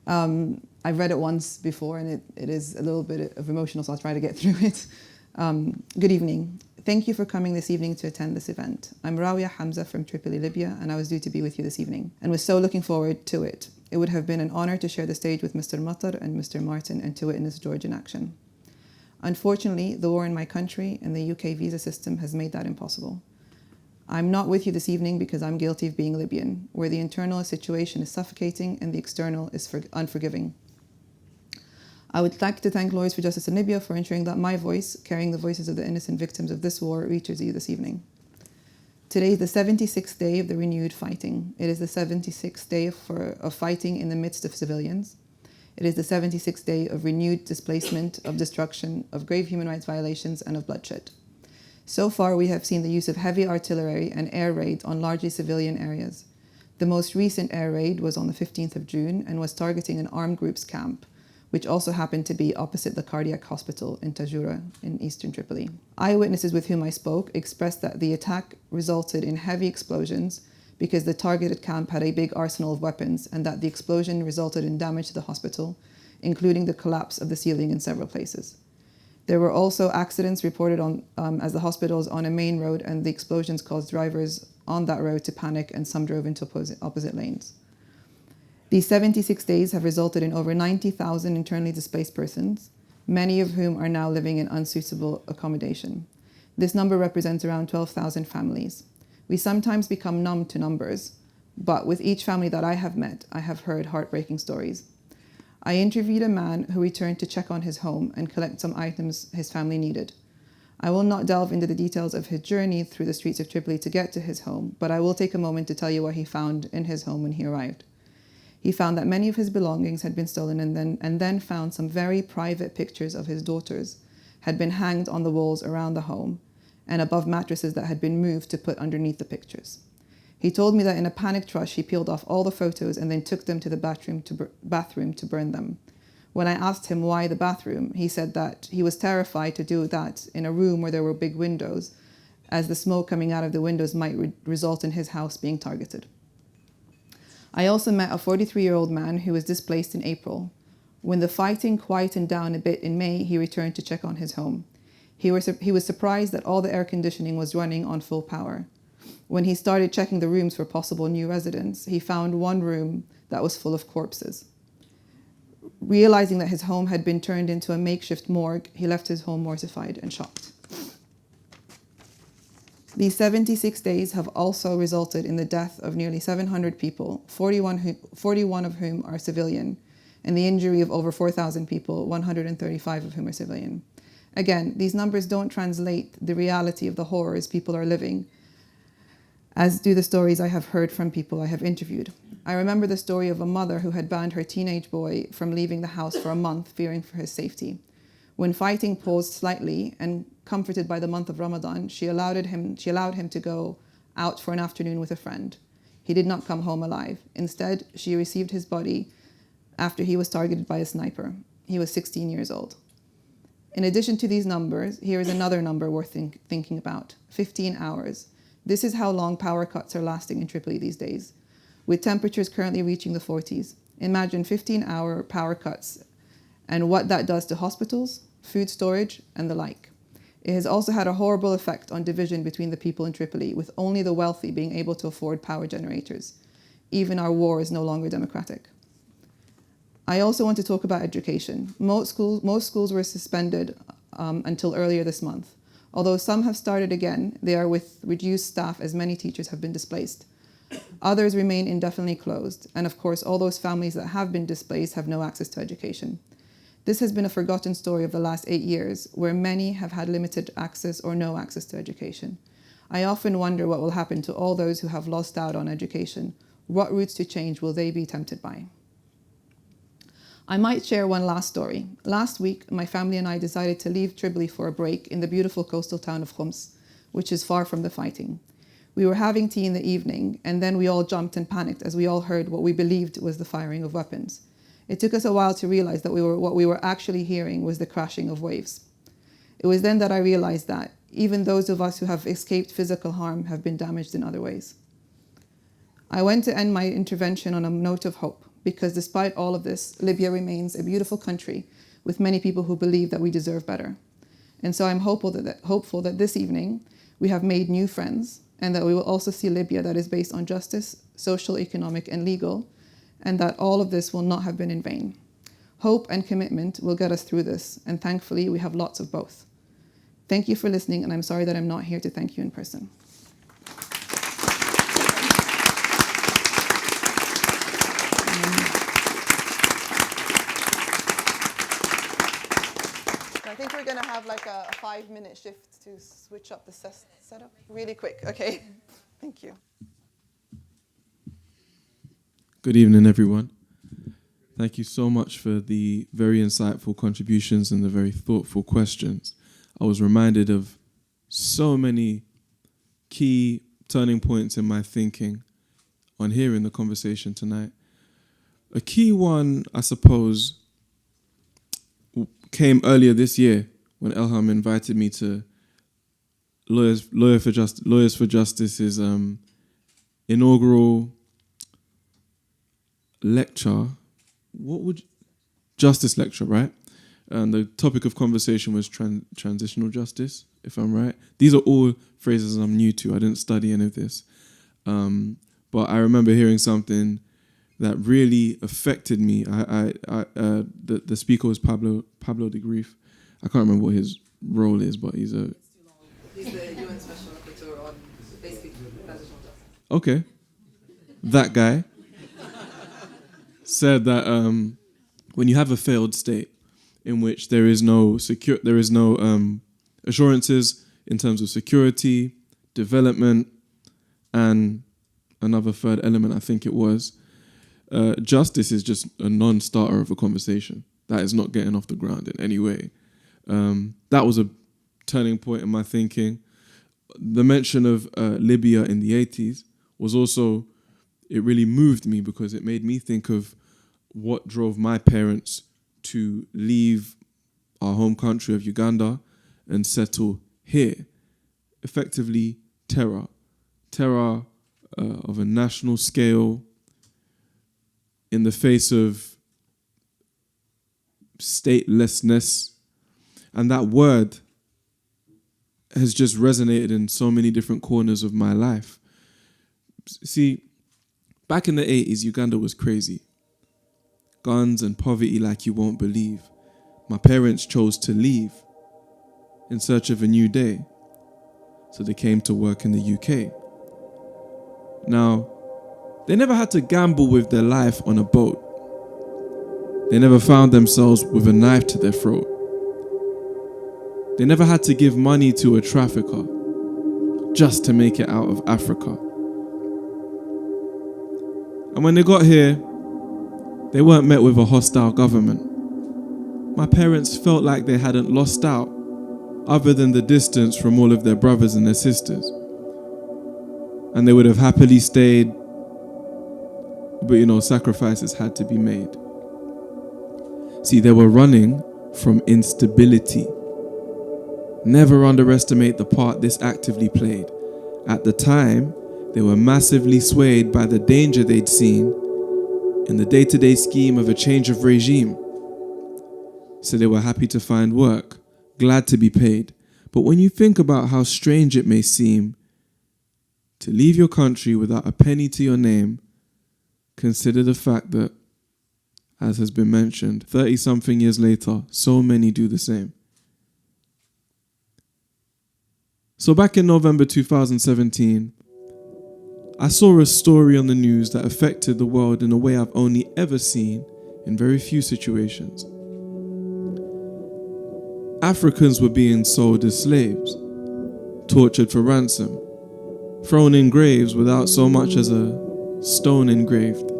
Speaker 3: I've read it once before, and it is a little bit of emotional, so I'll try to get through it. Good evening. Thank you for coming this evening to attend this event. I'm Rawia Hamza from Tripoli, Libya, and I was due to be with you this evening, and was so looking forward to it. It would have been an honor to share the stage with Mr. Matar and Mr. Martin and to witness George in action. Unfortunately, the war in my country and the UK visa system has made that impossible. I'm not with you this evening because I'm guilty of being Libyan, where the internal situation is suffocating and the external is unforgiving. I would like to thank Lawyers for Justice in Libya for ensuring that my voice, carrying the voices of the innocent victims of this war, reaches you this evening. Today is the 76th day of the renewed fighting. It is the 76th day of fighting in the midst of civilians. It is the 76th day of renewed displacement, of destruction, of grave human rights violations, and of bloodshed. So far, we have seen the use of heavy artillery and air raids on largely civilian areas. The most recent air raid was on the 15th of June and was targeting an armed group's camp, which also happened to be opposite the cardiac hospital in Tajura in eastern Tripoli. Eyewitnesses with whom I spoke expressed that the attack resulted in heavy explosions because the targeted camp had a big arsenal of weapons, and that the explosion resulted in damage to the hospital, including the collapse of the ceiling in several places. There were also accidents reported on as the hospital is on a main road, and the explosions caused drivers on that road to panic, and some drove into opposite lanes. These 76 days have resulted in over 90,000 internally displaced persons, many of whom are now living in unsuitable accommodation. This number represents around 12,000 families. We sometimes become numb to numbers, but with each family that I have met, I have heard heartbreaking stories. I interviewed a man who returned to check on his home and collect some items his family needed. I will not delve into the details of his journey through the streets of Tripoli to get to his home, but I will take a moment to tell you what he found in his home when he arrived. He found that many of his belongings had been stolen, and then found some very private pictures of his daughters had been hanged on the walls around the home and above mattresses that had been moved to put underneath the pictures. He told me that in a panicked rush, he peeled off all the photos and then took them to the bathroom to burn them. When I asked him why the bathroom, he said that he was terrified to do that in a room where there were big windows, as the smoke coming out of the windows might result in his house being targeted. I also met a 43-year-old man who was displaced in April. When the fighting quietened down a bit in May, he returned to check on his home. He was surprised that all the air conditioning was running on full power. When he started checking the rooms for possible new residents, he found one room that was full of corpses. Realizing that his home had been turned into a makeshift morgue, he left his home mortified and shocked. These 76 days have also resulted in the death of nearly 700 people, 41 of whom are civilian, and the injury of over 4,000 people, 135 of whom are civilian. Again, these numbers don't translate the reality of the horrors people are living, as do the stories I have heard from people I have interviewed. I remember the story of a mother who had banned her teenage boy from leaving the house for a month, fearing for his safety. When fighting paused slightly, and comforted by the month of Ramadan, she allowed him to go out for an afternoon with a friend. He did not come home alive. Instead, she received his body after he was targeted by a sniper. He was 16 years old. In addition to these numbers, here is another number worth thinking about: 15 hours. This is how long power cuts are lasting in Tripoli these days, with temperatures currently reaching the 40s. Imagine 15-hour power cuts and what that does to hospitals, food storage, and the like. It has also had a horrible effect on division between the people in Tripoli, with only the wealthy being able to afford power generators. Even our war is no longer democratic. I also want to talk about education. Most schools were suspended until earlier this month. Although some have started again, they are with reduced staff as many teachers have been displaced. Others remain indefinitely closed. And of course, all those families that have been displaced have no access to education. This has been a forgotten story of the last 8 years, where many have had limited access or no access to education. I often wonder what will happen to all those who have lost out on education. What routes to change will they be tempted by? I might share one last story. Last week, my family and I decided to leave Tripoli for a break in the beautiful coastal town of Homs, which is far from the fighting. We were having tea in the evening, and then we all jumped and panicked as we all heard what we believed was the firing of weapons. It took us a while to realize that what we were actually hearing was the crashing of waves. It was then that I realized that even those of us who have escaped physical harm have been damaged in other ways. I went to end my intervention on a note of hope, because despite all of this, Libya remains a beautiful country with many people who believe that we deserve better. And so I'm hopeful that this evening we have made new friends, and that we will also see Libya that is based on justice, social, economic, and legal, and that all of this will not have been in vain. Hope and commitment will get us through this, and thankfully we have lots of both. Thank you for listening, and I'm sorry that I'm not here to thank you in person. I think we're going to have like a 5-minute shift to switch up the setup really quick. Okay, thank you.
Speaker 6: Good evening, everyone. Thank you so much for the very insightful contributions and the very thoughtful questions. I was reminded of so many key turning points in my thinking on hearing the conversation tonight. A key one, I suppose, came earlier this year when ELHAM invited me to Lawyers for Justice's inaugural lecture. Justice lecture, right? And the topic of conversation was transitional justice, if I'm right. These are all phrases I'm new to. I didn't study any of this. But I remember hearing something that really affected me. The speaker was Pablo de Grief. I can't remember what his role is, but he's the UN Special Rapporteur on basically transitional justice. Okay. That guy said that when you have a failed state in which there is no assurances in terms of security, development, and another third element, I think it was, justice is just a non-starter of a conversation. That is not getting off the ground in any way. That was a turning point in my thinking. The mention of Libya in the 80s was also, it really moved me because it made me think of what drove my parents to leave our home country of Uganda and settle here. Effectively, terror. Terror of a national scale in the face of statelessness. And that word has just resonated in so many different corners of my life. See, back in the 80s, Uganda was crazy. Guns and poverty like you won't believe. My parents chose to leave in search of a new day. So they came to work in the UK. Now, they never had to gamble with their life on a boat. They never found themselves with a knife to their throat. They never had to give money to a trafficker just to make it out of Africa. And when they got here, they weren't met with a hostile government. My parents felt like they hadn't lost out, other than the distance from all of their brothers and their sisters. And they would have happily stayed, but sacrifices had to be made. See, they were running from instability. Never underestimate the part this actively played. At the time, they were massively swayed by the danger they'd seen in the day-to-day scheme of a change of regime. So they were happy to find work, glad to be paid. But when you think about how strange it may seem to leave your country without a penny to your name, consider the fact that, as has been mentioned, 30-something years later, so many do the same. So back in November 2017, I saw a story on the news that affected the world in a way I've only ever seen in very few situations. Africans were being sold as slaves, tortured for ransom, thrown in graves without so much as a stone engraved.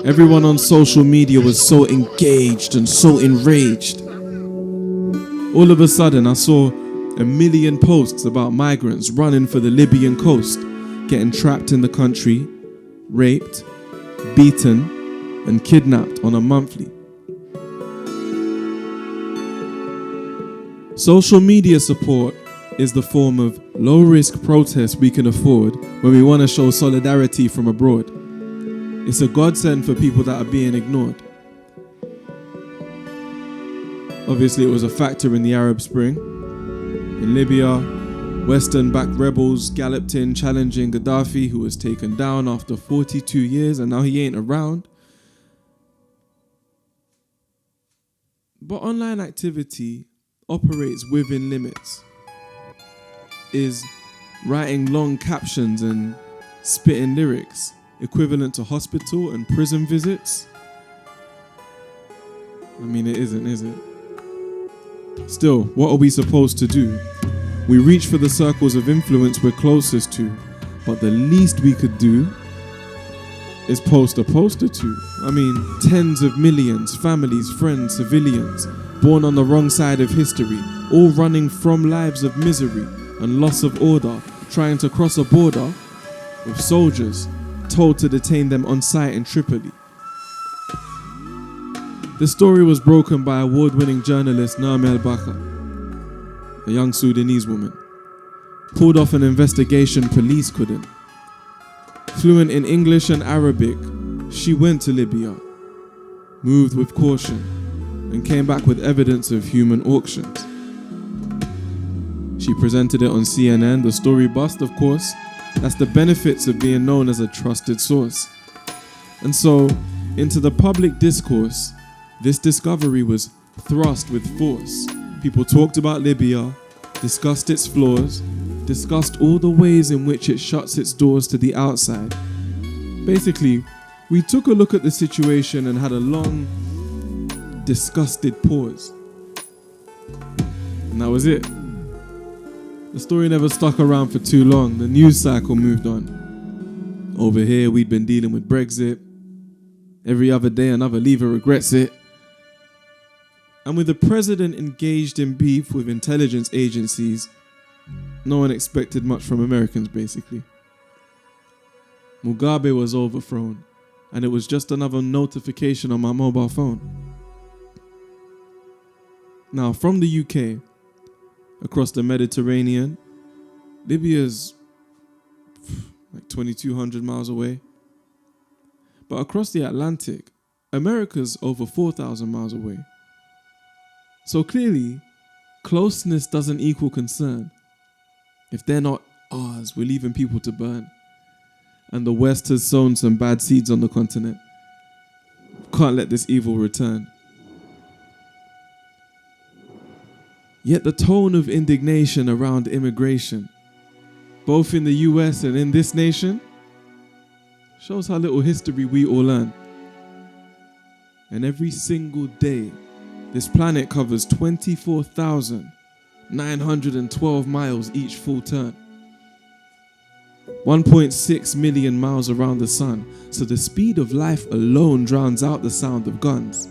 Speaker 6: Everyone on social media was so engaged and so enraged. All of a sudden, I saw 1 million posts about migrants running for the Libyan coast, getting trapped in the country, raped, beaten, and kidnapped on a monthly. Social media support is the form of low-risk protest we can afford when we want to show solidarity from abroad. It's a godsend for people that are being ignored. Obviously, it was a factor in the Arab Spring. In Libya, Western-backed rebels galloped in challenging Gaddafi, who was taken down after 42 years, and now he ain't around. But online activity operates within limits. Is writing long captions and spitting lyrics equivalent to hospital and prison visits? I mean, it isn't, is it? Still, what are we supposed to do? We reach for the circles of influence we're closest to, but the least we could do is post a poster to. I mean, tens of millions, families, friends, civilians, born on the wrong side of history, all running from lives of misery and loss of order, trying to cross a border with soldiers told to detain them on site in Tripoli. The story was broken by award-winning journalist Naomi al-Bakr, a young Sudanese woman. Pulled off an investigation police couldn't. Fluent in English and Arabic, she went to Libya, moved with caution, and came back with evidence of human auctions. She presented it on CNN, the story bust, of course. That's the benefits of being known as a trusted source. And so, into the public discourse, this discovery was thrust with force. People talked about Libya, discussed its flaws, discussed all the ways in which it shuts its doors to the outside. Basically, we took a look at the situation and had a long, disgusted pause. And that was it. The story never stuck around for too long. The news cycle moved on. Over here, we'd been dealing with Brexit. Every other day, another leaver regrets it. And with the president engaged in beef with intelligence agencies, no one expected much from Americans, basically. Mugabe was overthrown, and it was just another notification on my mobile phone. Now, from the UK, across the Mediterranean, Libya's like 2,200 miles away. But across the Atlantic, America's over 4,000 miles away. So clearly, closeness doesn't equal concern. If they're not ours, we're leaving people to burn. And the West has sown some bad seeds on the continent. Can't let this evil return. Yet the tone of indignation around immigration, both in the US and in this nation, shows how little history we all learn. And every single day, this planet covers 24,912 miles each full turn. 1.6 million miles around the sun, so the speed of life alone drowns out the sound of guns.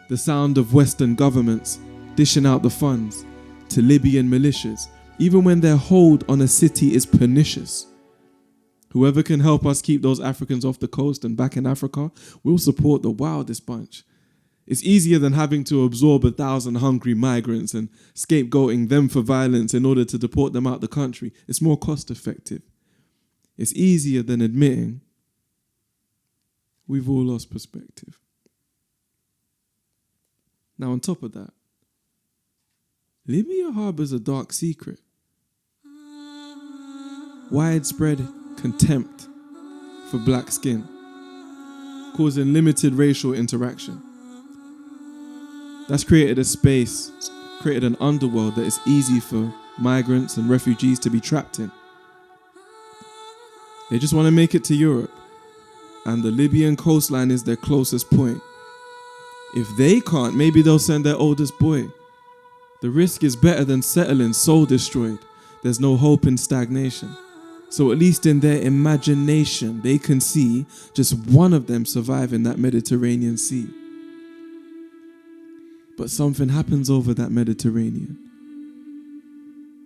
Speaker 6: The sound of Western governments dishing out the funds to Libyan militias, even when their hold on a city is pernicious. Whoever can help us keep those Africans off the coast and back in Africa, we'll support the wildest bunch. It's easier than having to absorb 1,000 hungry migrants and scapegoating them for violence in order to deport them out the country. It's more cost effective. It's easier than admitting we've all lost perspective. Now, on top of that, Libya harbors a dark secret. Widespread contempt for black skin, causing limited racial interaction. That's created a space, created an underworld that is easy for migrants and refugees to be trapped in. They just want to make it to Europe, and the Libyan coastline is their closest point. If they can't, maybe they'll send their oldest boy, The risk is better than settling soul destroyed. There's no hope in stagnation. So at least in their imagination, they can see just one of them surviving that Mediterranean Sea. But something happens over that Mediterranean.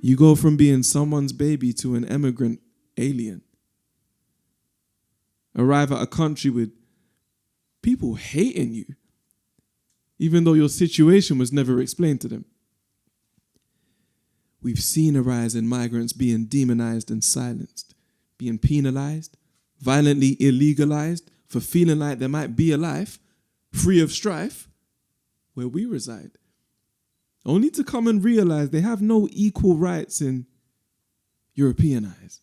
Speaker 6: You go from being someone's baby to an emigrant alien. Arrive at a country with people hating you, even though your situation was never explained to them. We've seen a rise in migrants being demonized and silenced, being penalized, violently illegalized for feeling like there might be a life free of strife where we reside, only to come and realize they have no equal rights in European eyes.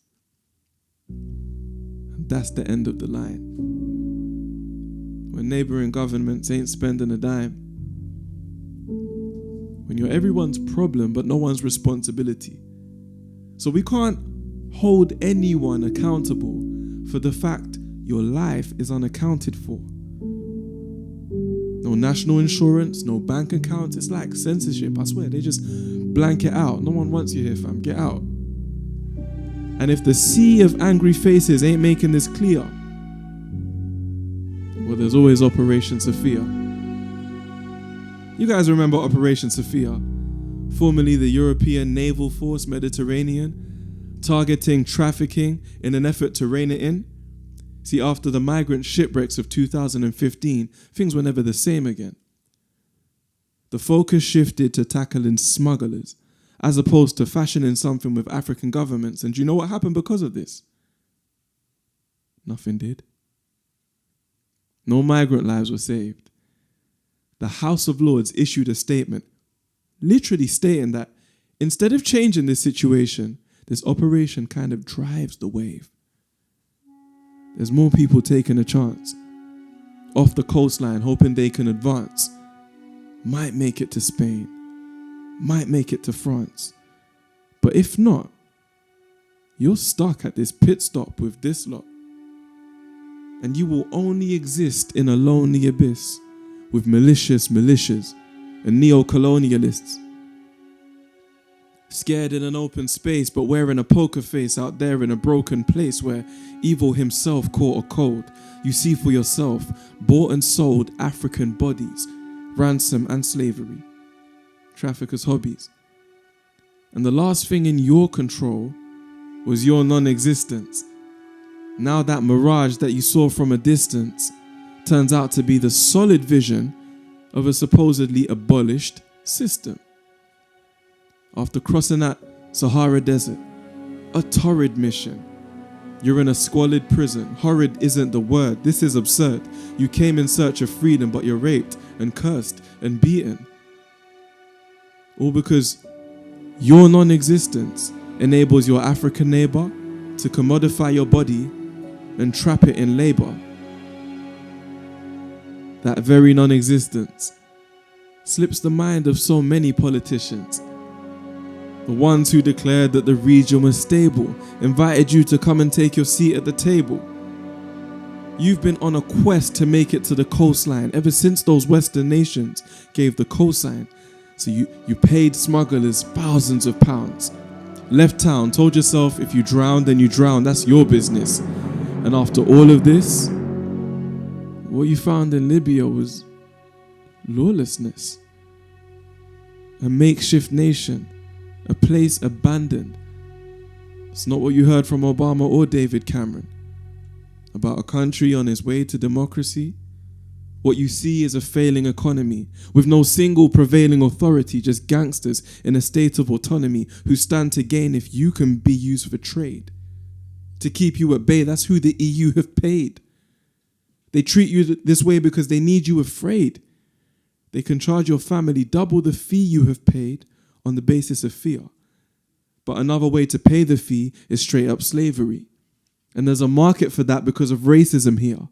Speaker 6: And that's the end of the line. When neighboring governments ain't spending a dime, when you're everyone's problem but no one's responsibility. So we can't hold anyone accountable for the fact your life is unaccounted for. No national insurance, no bank accounts. It's like censorship, I swear. They just blank it out. No one wants you here, fam. Get out. And if the sea of angry faces ain't making this clear, well, there's always Operation Sophia. You guys remember Operation Sophia, formerly the European Naval Force Mediterranean, targeting trafficking in an effort to rein it in? See, after the migrant shipwrecks of 2015, things were never the same again. The focus shifted to tackling smugglers, as opposed to fashioning something with African governments. And do you know what happened because of this? Nothing did. No migrant lives were saved. The House of Lords issued a statement, literally stating that instead of changing this situation, this operation kind of drives the wave. There's more people taking a chance off the coastline, hoping they can advance. Might make it to Spain, might make it to France. But if not, you're stuck at this pit stop with this lot. And you will only exist in a lonely abyss with malicious militias and neo-colonialists. Scared in an open space, but wearing a poker face out there in a broken place where evil himself caught a cold. You see for yourself, bought and sold African bodies, ransom and slavery, traffickers' hobbies. And the last thing in your control was your non-existence. Now that mirage that you saw from a distance turns out to be the solid vision of a supposedly abolished system. After crossing that Sahara Desert, a torrid mission. You're in a squalid prison. Horrid isn't the word. This is absurd. You came in search of freedom, but you're raped and cursed and beaten. All because your non-existence enables your African neighbor to commodify your body and trap it in labor. That very non-existence slips the mind of so many politicians. The ones who declared that the region was stable, invited you to come and take your seat at the table. You've been on a quest to make it to the coastline ever since those Western nations gave the coastline. So you paid smugglers thousands of pounds. Left town, told yourself if you drown, then you drown. That's your business. And after all of this, what you found in Libya was lawlessness. A makeshift nation. A place abandoned. It's not what you heard from Obama or David Cameron about a country on its way to democracy. What you see is a failing economy with no single prevailing authority, just gangsters in a state of autonomy who stand to gain if you can be used for trade. To keep you at bay, that's who the EU have paid. They treat you this way because they need you afraid. They can charge your family double the fee you have paid on the basis of fear. But another way to pay the fee is straight up slavery. And there's a market for that because of racism here.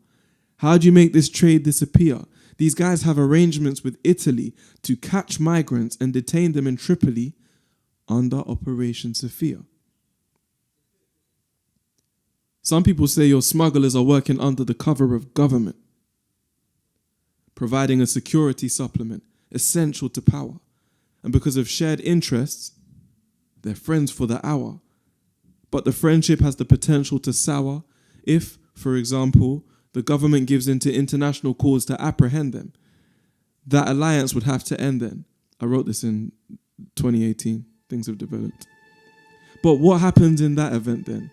Speaker 6: How do you make this trade disappear? These guys have arrangements with Italy to catch migrants and detain them in Tripoli under Operation Sophia. Some people say your smugglers are working under the cover of government, providing a security supplement essential to power. And because of shared interests, they're friends for the hour. But the friendship has the potential to sour if, for example, the government gives in to international calls to apprehend them. That alliance would have to end then. I wrote this in 2018. Things have developed. But what happens in that event then?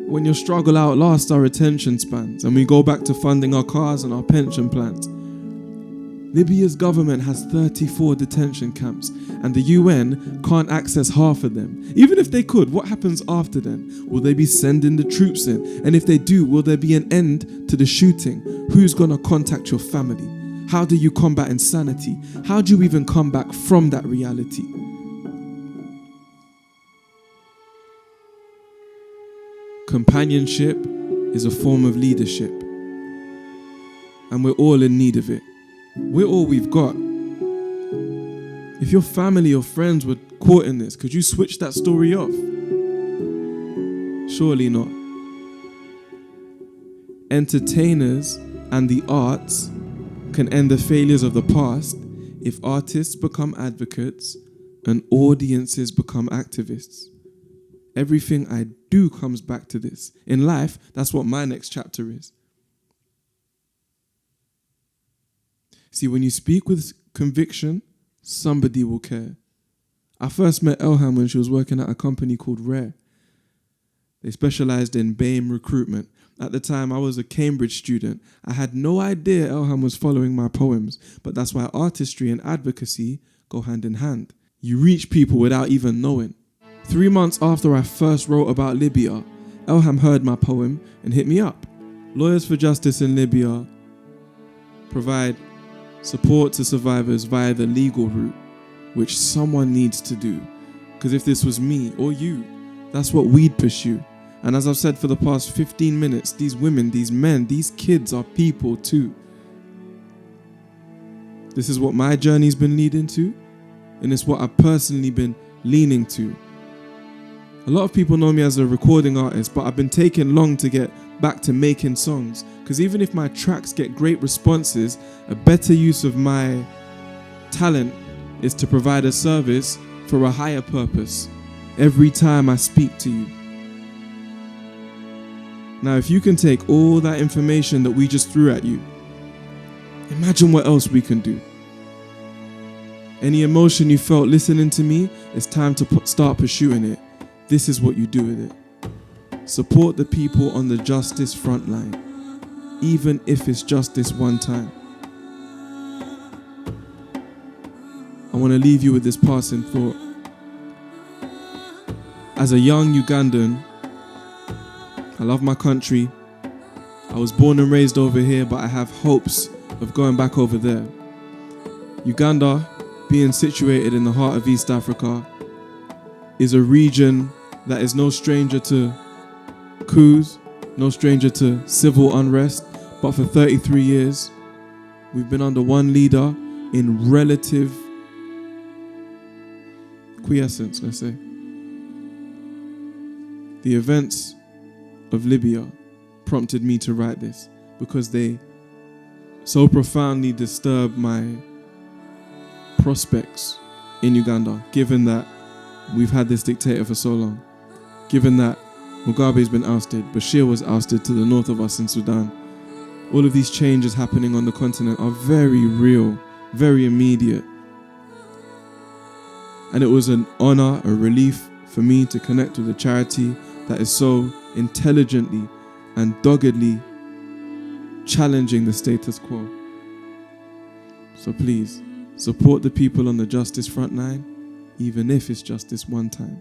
Speaker 6: When your struggle outlasts our attention spans and we go back to funding our cars and our pension plans. Libya's government has 34 detention camps and the UN can't access half of them. Even if they could, what happens after then? Will they be sending the troops in? And if they do, will there be an end to the shooting? Who's gonna contact your family? How do you combat insanity? How do you even come back from that reality? Companionship is a form of leadership, and we're all in need of it. We're all we've got. If your family or friends were caught in this, could you switch that story off? Surely not. Entertainers and the arts can end the failures of the past if artists become advocates and audiences become activists. Everything I do comes back to this. In life, that's what my next chapter is. See, when you speak with conviction, somebody will care. I first met ELHAM when she was working at a company called Rare. They specialized in BAME recruitment. At the time, I was a Cambridge student. I had no idea ELHAM was following my poems, but that's why artistry and advocacy go hand in hand. You reach people without even knowing. 3 months after I first wrote about Libya, ELHAM heard my poem and hit me up. Lawyers for Justice in Libya provide support to survivors via the legal route, which someone needs to do. Because if this was me or you, that's what we'd pursue. And as I've said for the past 15 minutes, these women, these men, these kids are people too. This is what my journey's been leading to, and it's what I've personally been leaning to. A lot of people know me as a recording artist, but I've been taking long to get back to making songs. Because even if my tracks get great responses, a better use of my talent is to provide a service for a higher purpose every time I speak to you. Now, if you can take all that information that we just threw at you, imagine what else we can do. Any emotion you felt listening to me, it's time to start pursuing it. This is what you do with it. Support the people on the justice front line, even if it's just this one time. I want to leave you with this passing thought. As a young Ugandan, I love my country. I was born and raised over here, but I have hopes of going back over there. Uganda, being situated in the heart of East Africa, is a region that is no stranger to coups, no stranger to civil unrest, but for 33 years, we've been under one leader in relative quiescence, let's say. The events of Libya prompted me to write this because they so profoundly disturb my prospects in Uganda, given that we've had this dictator for so long, given that Mugabe's been ousted, Bashir was ousted to the north of us in Sudan. All of these changes happening on the continent are very real, very immediate. And it was an honor, a relief for me to connect with a charity that is so intelligently and doggedly challenging the status quo. So please, support the people on the justice front line, even if it's just this one time.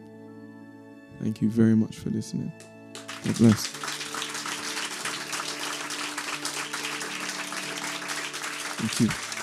Speaker 6: Thank you very much for listening. God bless. Thank you.